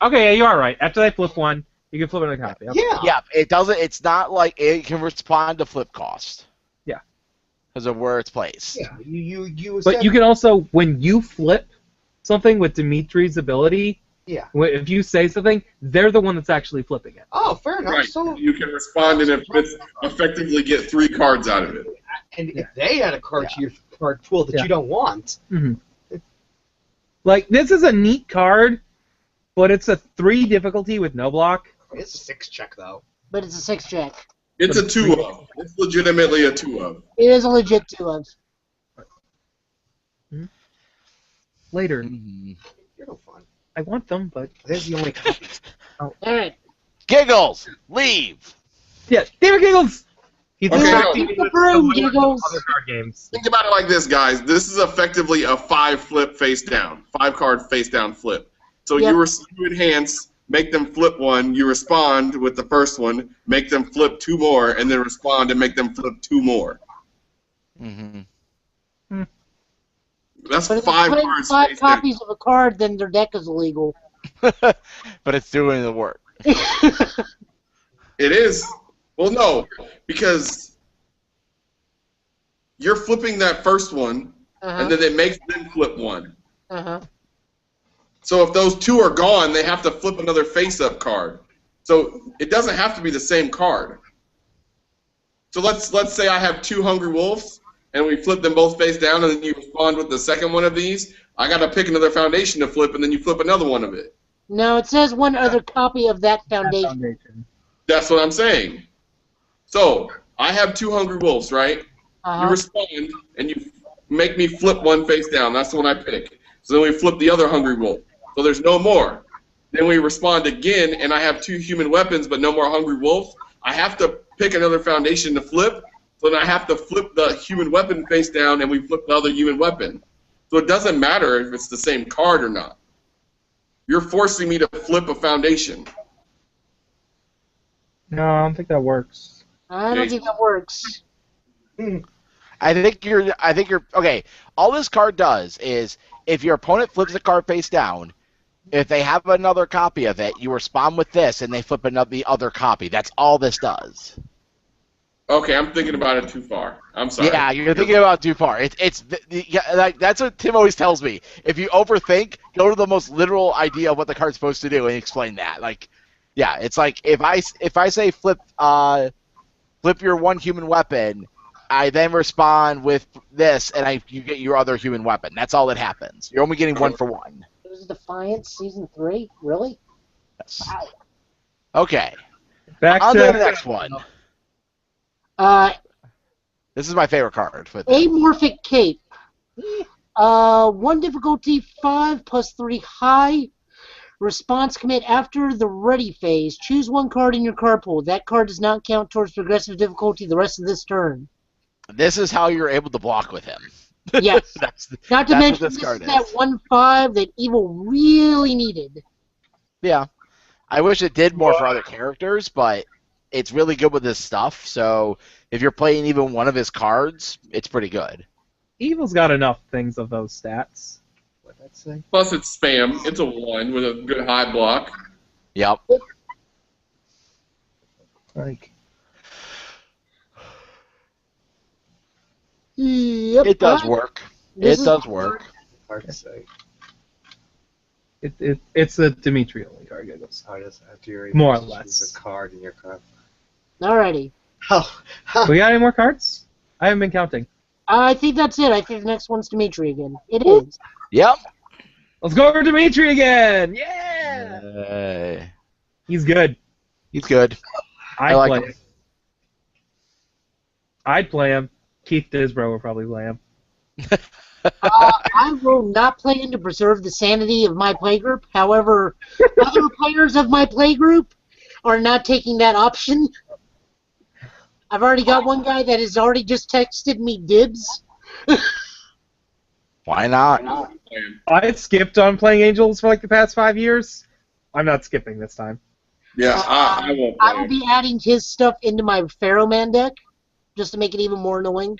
Okay, yeah, you are right. After they flip one, you can flip another copy. Okay. Yeah. Yeah, it doesn't. It's not like it can respond to flip cost. Yeah. Because of where it's placed. Yeah. You. But you can also, when you flip something with Dimitri's ability, Yeah. if you say something, they're the one that's actually flipping it. Oh, fair enough. Right. So, You can respond and effectively get 3 cards out of it. and if they add a card to your card pool that Yeah. you don't want, Like, this is a neat card, but it's a 3 difficulty with no block. it's a 6 check though. But it's a 6 check. It's a 2-of. It's legitimately a 2-of. It is a legit 2 of. Later. Mhm. You're no fun. I want them, but... There's the only copy. All right. Giggles, leave. Yeah, David Giggles! He's Okay, distracting no. me with The room, other Giggles. card games. Think about it like this, guys. This is effectively a 5 flip face down. 5 card face down flip. So Yep. you enhance, make them flip 1, you respond with the first one, make them flip 2 more, and then respond and make them flip 2 more. Mm-hmm. That's But if 5 it's cards 5 face down. copies of a card, then their deck is illegal. But it's doing the work. It is. Well, no, because you're flipping that first one, and then it makes them flip 1. So if those 2 are gone, they have to flip another face-up card. So it doesn't have to be the same card. So let's say I have 2 Hungry Wolves, and we flip them both face down, and then you respond with the second one of these. I got to pick another foundation to flip, and then you flip another one of it. No, it says one other copy of that foundation. That's what I'm saying. So I have 2 Hungry Wolves, right? You respond, and you make me flip one face down. That's the one I pick. So then we flip the other Hungry Wolf. So there's no more. Then we respond again, and I have 2 human weapons, but no more Hungry Wolf. I have to pick another foundation to flip. So then I have to flip the human weapon face down, and we flip the other human weapon. So it doesn't matter if it's the same card or not. You're forcing me to flip a foundation. No, I don't think that works. I don't think that works. I think you're okay. All this card does is if your opponent flips the card face down, if they have another copy of it, you respond with this, and they flip the other copy. That's all this does. Okay, I'm thinking about it too far. I'm sorry. Yeah, you're thinking about it too far. Like that's what Tim always tells me. If you overthink, go to the most literal idea of what the card's supposed to do and explain that. Like, yeah, it's like if I say flip your one human weapon, I then respond with this, and you get your other human weapon. That's all that happens. You're only getting 1 for 1. It was Defiance Season 3? Really? Yes. Wow. Okay. Back On to to the next one. This is my favorite card. Amorphic Cape. 1 difficulty, 5 plus 3 high. Response commit after the ready phase. Choose 1 card in your card pool. That card does not count towards progressive difficulty the rest of this turn. This is how you're able to block with him. Yes. Not to mention this this card is that 1/5 that Evil really needed. Yeah. I wish it did more for other characters, but it's really good with this stuff, so if you're playing even one of his cards, it's pretty good. Evil's got enough things of those stats. What'd that say? Plus it's spam. It's a 1 with a good high block. Yep. Like, Yep. It does work. This It is does work. Hard to say. it's a Dimitri only card, Giggles. Hard as after you're More or able to less. choose a card in your card. Alrighty. Oh, We got any more cards? I haven't been counting. I think that's it. I think the next one's Dimitri again. It is. Yep. Let's go over Dimitri again! Yeah! He's good. He's good. I'd like play him. him. I'd play him. Keith Disbro will probably play him. I will not play him to preserve the sanity of my playgroup. However, other players of my playgroup are not taking that option. I've already got one guy that has already just texted me dibs. Why not? I had skipped on playing Angels for like the past 5 years. I'm not skipping this time. Yeah, I won't play I will be adding his stuff into my Pharaoh Man deck just to make it even more annoying.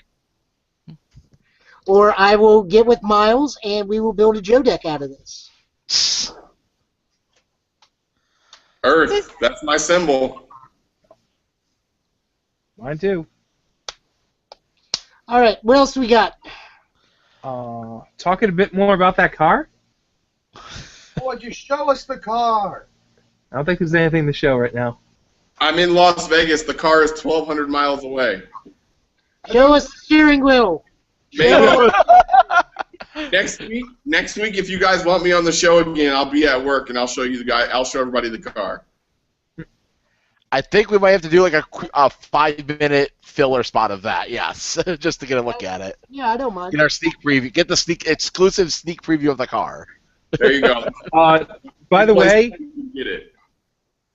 Or I will get with Miles and we will build a Joe deck out of this. Earth, that's my symbol. Mine too. All right, what else do we got? Talking a bit more about that car? would you show us the car? I don't think there's anything to show right now. I'm in Las Vegas. The car is 1,200 miles away. Show us the steering wheel. Maybe next week, if you guys want me on the show again, I'll be at work and I'll show you the guy. I'll show everybody the car. I think we might have to do like a 5-minute filler spot of that. Yes, just to get a look at it. Yeah, I don't mind. Get our sneak preview. Get the exclusive sneak preview of the car. There you go. By the way, Get it.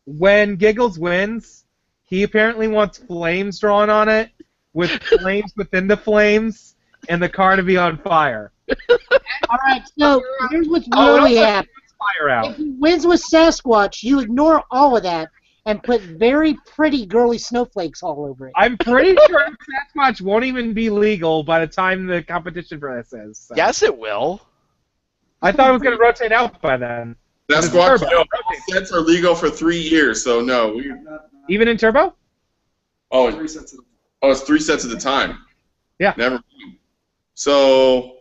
when Giggles wins, he apparently wants flames drawn on it, with flames within the flames, and the car to be on fire. All right, so here's what's Oh, really don't happening. Fire out. If he wins with Sasquatch, you ignore all of that and put very pretty girly snowflakes all over it. I'm pretty sure Sasquatch won't even be legal by the time the competition for this is. So. Yes, it will. I thought it was going to rotate out by then. That's It's why turbo. sets are legal for 3 years, so no. Even in turbo? Oh, 3 sets of it's 3 sets at a time. Yeah. Never mind. So,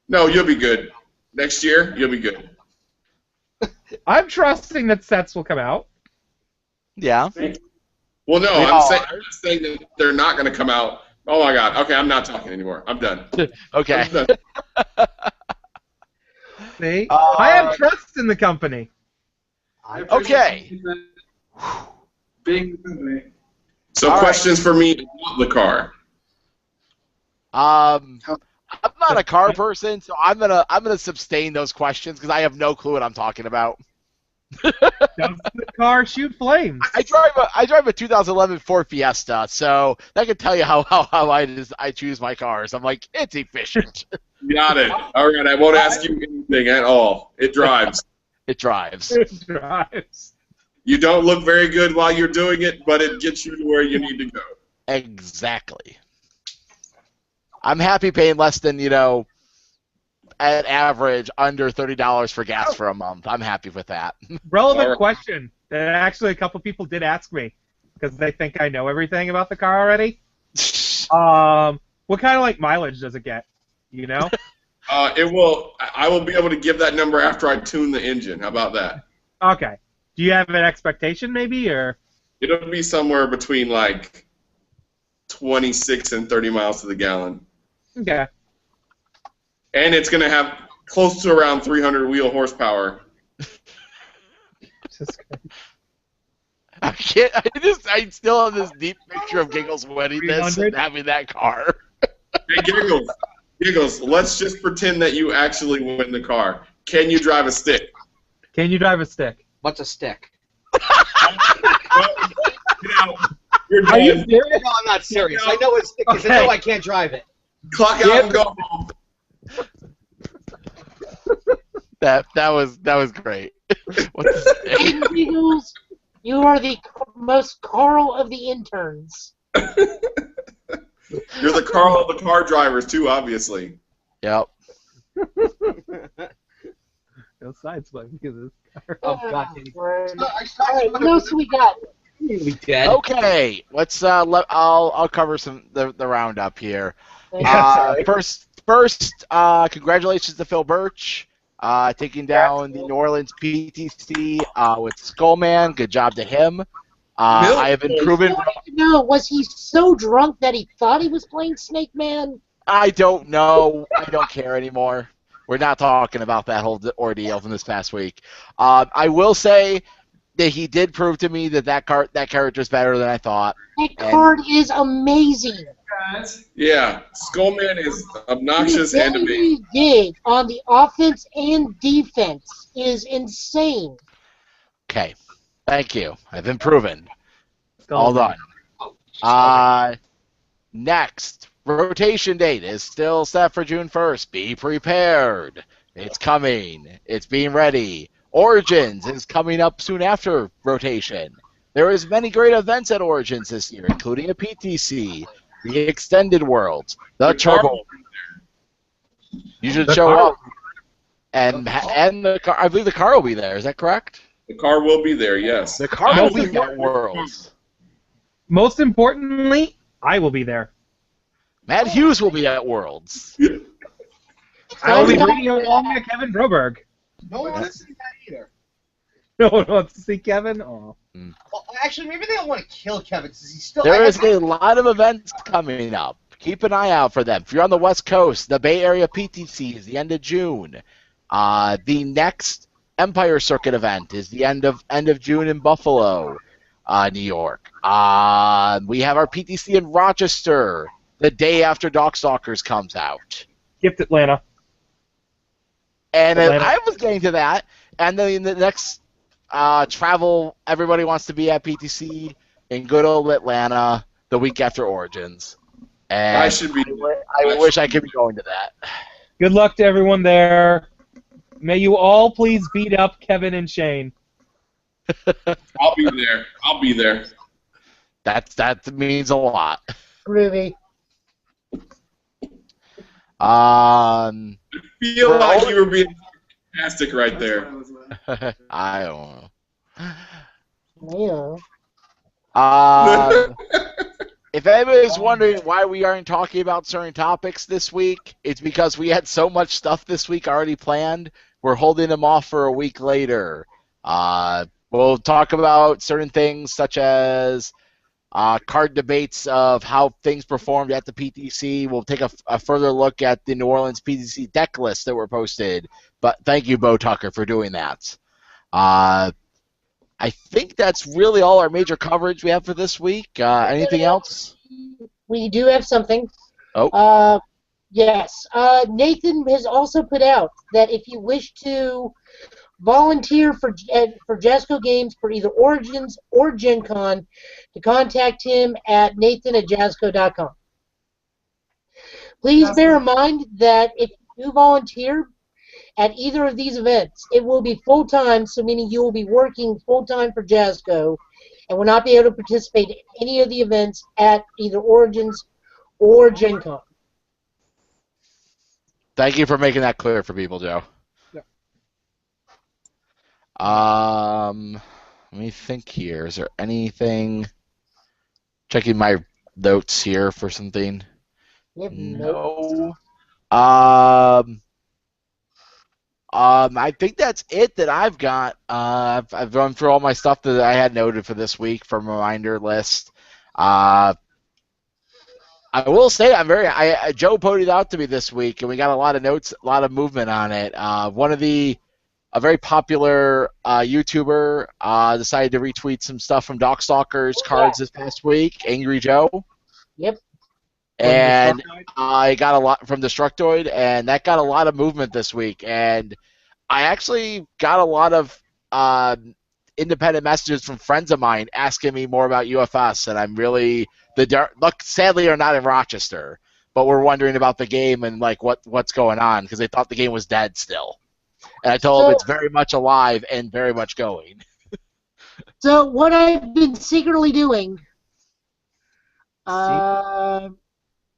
no, you'll be good. Next year, you'll be good. I'm trusting that sets will come out. Yeah. Well, no, We I'm all saying that they're not going to come out. Oh, my God. Okay, I'm not talking anymore. I'm done. Okay. I'm done. See? I have trust in the company. Okay. Bing. So All right. questions for me about the car. I'm not a car person, so I'm gonna abstain those questions because I have no clue what I'm talking about. Does the car shoot flames? I drive a 2011 Ford Fiesta, so that can tell you how I choose my cars. I'm like, it's efficient. Got it. All right, I won't ask you anything at all. It drives. It drives. It drives. You don't look very good while you're doing it, but it gets you to where you need to go. Exactly. I'm happy paying less than, at average, under $30 for gas for a month. I'm happy with that. Relevant question that actually a couple people did ask me because they think I know everything about the car already. What kind of mileage does it get? You know? It will. I will be able to give that number after I tune the engine. How about that? Okay. Do you have an expectation, maybe, or? It'll be somewhere between 26 and 30 miles to the gallon. Okay. And it's going to have close to around 300 wheel horsepower. I still have this deep picture of Giggles winning this and having that car. Hey, Giggles, let's just pretend that you actually win the car. Can you drive a stick? Can you drive a stick? What's a stick? You're Are you done. serious? No, I'm not serious. I know what a stick is. I know I can't drive it. Clock out and go home. That was great. What's the stick? Eagles, you are the most Carl of the interns. You're the Carl of the car drivers, too, obviously. Yep. No side swipe because of this car. Oh, God. All right, what else we got? We dead. Okay, let's I'll cover the roundup here. First, congratulations to Phil Birch, taking down the New Orleans PTC with Skullman. Good job to him. I have been proven. No, was he so drunk that he thought he was playing Snake Man? I don't know. I don't care anymore. We're not talking about that whole ordeal from this past week. I will say that he did prove to me that character is better than I thought. That card is amazing. Yeah, Skullman is obnoxious and amazing. He did on the offense and defense is insane. Okay, thank you. I've been proven. All done. Next, rotation date is still set for June 1st. Be prepared. It's coming. It's being ready. Origins is coming up soon after rotation. There is many great events at Origins this year, including a PTC, the Extended Worlds, the Turbo. You should show up. And the car, I believe the car will be there. Is that correct? The car will be there, yes. The car will be at Worlds. Most importantly, I will be there. Matt Hughes will be at Worlds. I will be bringing along Kevin Broberg. No one wants to see that either. No one wants to see Kevin? Oh. Well, actually, maybe they don't want to kill Kevin since he's still. There is a lot of events coming up. Keep an eye out for them. If you're on the West Coast, the Bay Area PTC is the end of June. The next Empire Circuit event is the end of June in Buffalo, New York. We have our PTC in Rochester the day after Dockstalkers comes out. Gift Atlanta. And Atlanta. I was getting to that. And then the next travel, everybody wants to be at PTC in good old Atlanta the week after Origins. And I should be. I wish I could be going to that. Good luck to everyone there. May you all please beat up Kevin and Shane. I'll be there. I'll be there. That means a lot. Groovy. I feel like you were being fantastic right there. I don't know. Yeah. If anybody's wondering why we aren't talking about certain topics this week, it's because we had so much stuff this week already planned. We're holding them off for a week later. We'll talk about certain things such as card debates of how things performed at the PTC. We'll take a further look at the New Orleans PTC deck lists that were posted. But thank you, Bo Tucker, for doing that. I think that's really all our major coverage we have for this week. Anything else? We do have something. Uh, yes. Nathan has also put out that if you wish to volunteer for Jasco Games for either Origins or Gen Con, to contact him at nathan@jasco.com. Please bear in mind that if you volunteer at either of these events, it will be full-time, so meaning you will be working full-time for Jasco and will not be able to participate in any of the events at either Origins or Gen Con. Thank you for making that clear for people, Joe. Yep. Let me think here. Is there anything? Checking my notes here for something. You have notes? No. I think that's it that I've got. I've run through all my stuff that I had noted for this week from reminder list. I will say Joe put it out to me this week, and we got a lot of notes, a lot of movement on it. A very popular YouTuber decided to retweet some stuff from Darkstalker's cards this past week, Angry Joe. Yep. And I got a lot from Destructoid, and that got a lot of movement this week. And I actually got a lot of independent messages from friends of mine asking me more about UFS, and I'm really sadly are not in Rochester, but we're wondering about the game and like what's going on because they thought the game was dead still. And I told them it's very much alive and very much going. So what I've been secretly doing,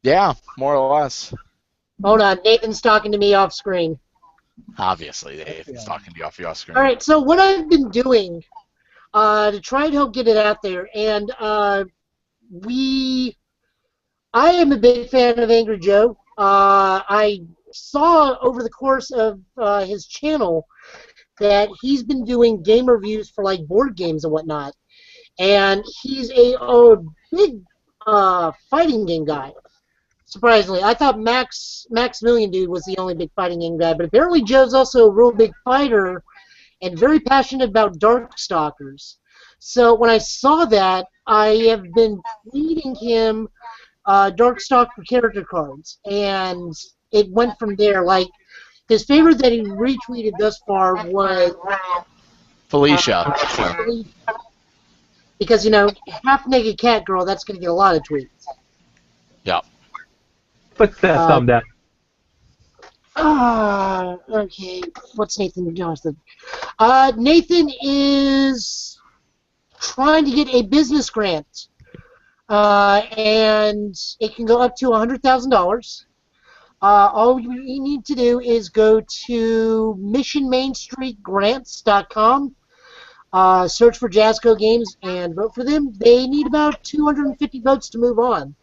Yeah, more or less. hold on, Nathan's talking to me off screen. Obviously, Dave's talking to you off your screen. All right, so what I've been doing to try and help get it out there, and I am a big fan of Angry Joe. I saw over the course of his channel that he's been doing game reviews for like board games and whatnot, and he's a big fighting game guy. Surprisingly, I thought Maximilian Dude was the only big fighting game guy, but apparently Joe's also a real big fighter and very passionate about Darkstalkers. So when I saw that, I have been reading him Darkstalker character cards, and it went from there. Like, his favorite that he retweeted thus far was Felicia. Because, half-naked cat girl, that's going to get a lot of tweets. Yep. Put that thumb down. Okay. What's Nathan doing? Nathan is trying to get a business grant, and it can go up to $100,000. All you need to do is go to missionmainstreetgrants.com, search for Jasco Games, and vote for them. They need about 250 votes to move on.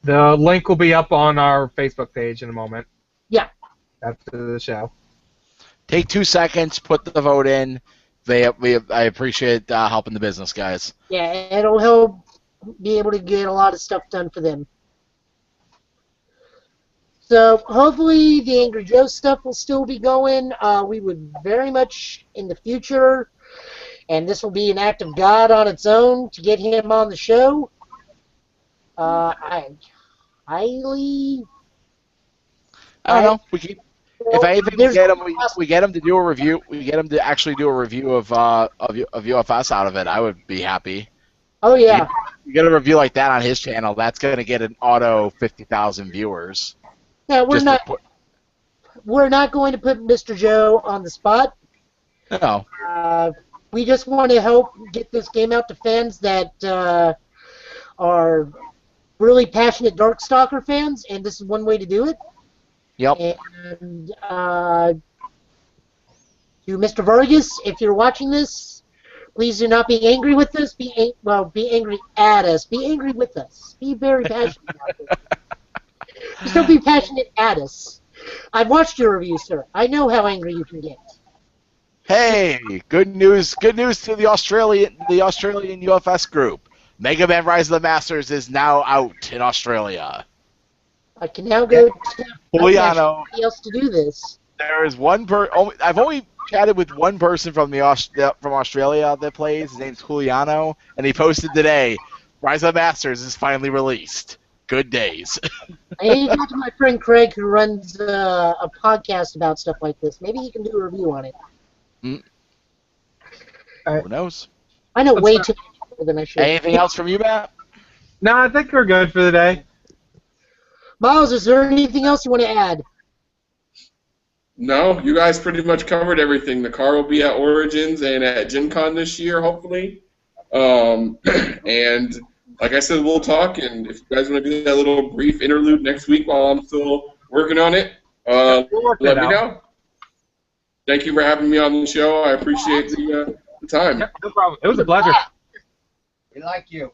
The link will be up on our Facebook page in a moment. Yeah. After the show. Take 2 seconds, put the vote in. I appreciate helping the business guys. Yeah, it'll help be able to get a lot of stuff done for them. So hopefully the Angry Joe stuff will still be going. We would very much in the future, and this will be an act of God on its own to get him on the show. I don't know. If anything, we get him to do a review. We get him to actually do a review of UFS out of it. I would be happy. Oh yeah. You get a review like that on his channel. That's going to get an auto 50,000 viewers. Yeah, we're not going to put Mr. Joe on the spot. No. We just want to help get this game out to fans that are really passionate Darkstalker fans, and this is one way to do it. Yep. And to Mr. Vargas, if you're watching this, please do not be angry with us. Be angry at us. Be angry with us. Be very passionate about this. Just don't be passionate at us. I've watched your reviews, sir. I know how angry you can get. Hey, good news! Good news to the Australian UFS group. Mega Man Rise of the Masters is now out in Australia. I can now go to Juliano. somebody else to do this. There is I've only chatted with one person from Australia that plays. His name's Juliano, and he posted today, Rise of the Masters is finally released. good days. I need to talk to my friend Craig, who runs a podcast about stuff like this. Maybe he can do a review on it. Who knows? I know Let's way go. too much more than I should. Anything else from you, Matt? No, I think we're good for the day. Miles, is there anything else you want to add? No, you guys pretty much covered everything. The car will be at Origins and at Gen Con this year, hopefully. And like I said, we'll talk. And if you guys want to do that little brief interlude next week while I'm still working on it, We'll work let that me out. know. Thank you for having me on the show. I appreciate the time. Yep, no problem. It was a pleasure. We like you.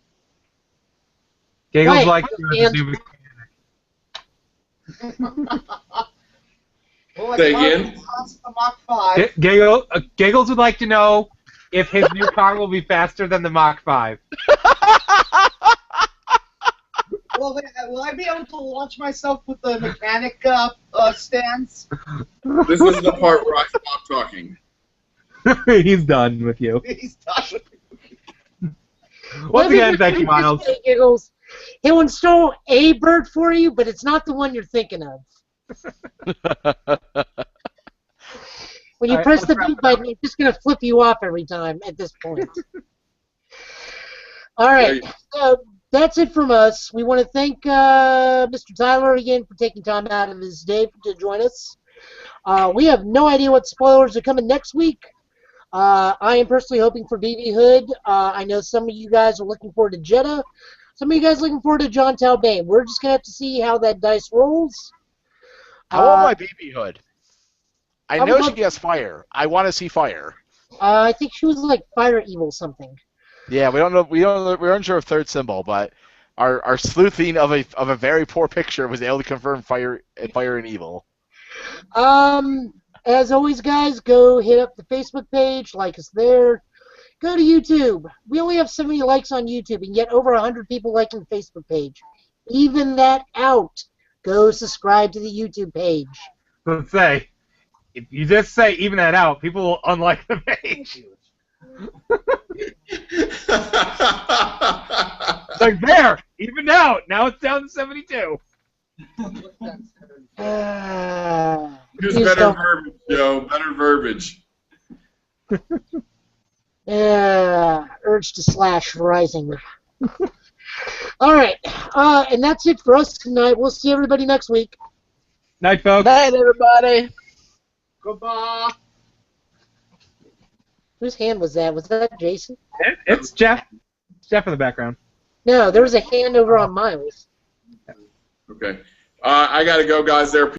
Giggles Right. like you as a new Well, Say like, again? cost the Mach 5. Giggles would like to know if his new car will be faster than the Mach 5. Will I be able to launch myself with the mechanic stance? This is the part where I stop talking. He's done with you. He's done. Once again, thank you, Miles. Giggles. He'll install a bird for you, but it's not the one you're thinking of. When you All right, press the let's B button, it's just going to flip you off every time at this point. All right, so that's it from us. We want to thank Mr. Tyler again for taking time out of his day to join us. We have no idea what spoilers are coming next week. I am personally hoping for BB Hood. I know some of you guys are looking forward to Jeddah. Some of you guys are looking forward to John Talbane. We're just going to have to see how that dice rolls. I want my BB Hood. I I know would she has fire. I want to see fire. I think she was like Fire Evil something. Yeah, we don't know. We're unsure of third symbol, but our sleuthing of a very poor picture was able to confirm fire and evil. As always, guys, go hit up the Facebook page, like us there. Go to YouTube. We only have 70 likes on YouTube, and yet over 100 people liking the Facebook page. Even that out. Go subscribe to the YouTube page. Let's say, if you just say even that out, people will unlike the page. It's like, there, even out. Now it's down to 72. Use Use better the- verbiage, Joe. Better verbiage. Urge to slash rising. All right, and that's it for us tonight. We'll see everybody next week. Night, folks. Night, everybody. Goodbye. Whose hand was that? Was that Jason? It's Jeff. Jeff in the background. No, there was a hand over on Miles. Okay. I got to go, guys. There.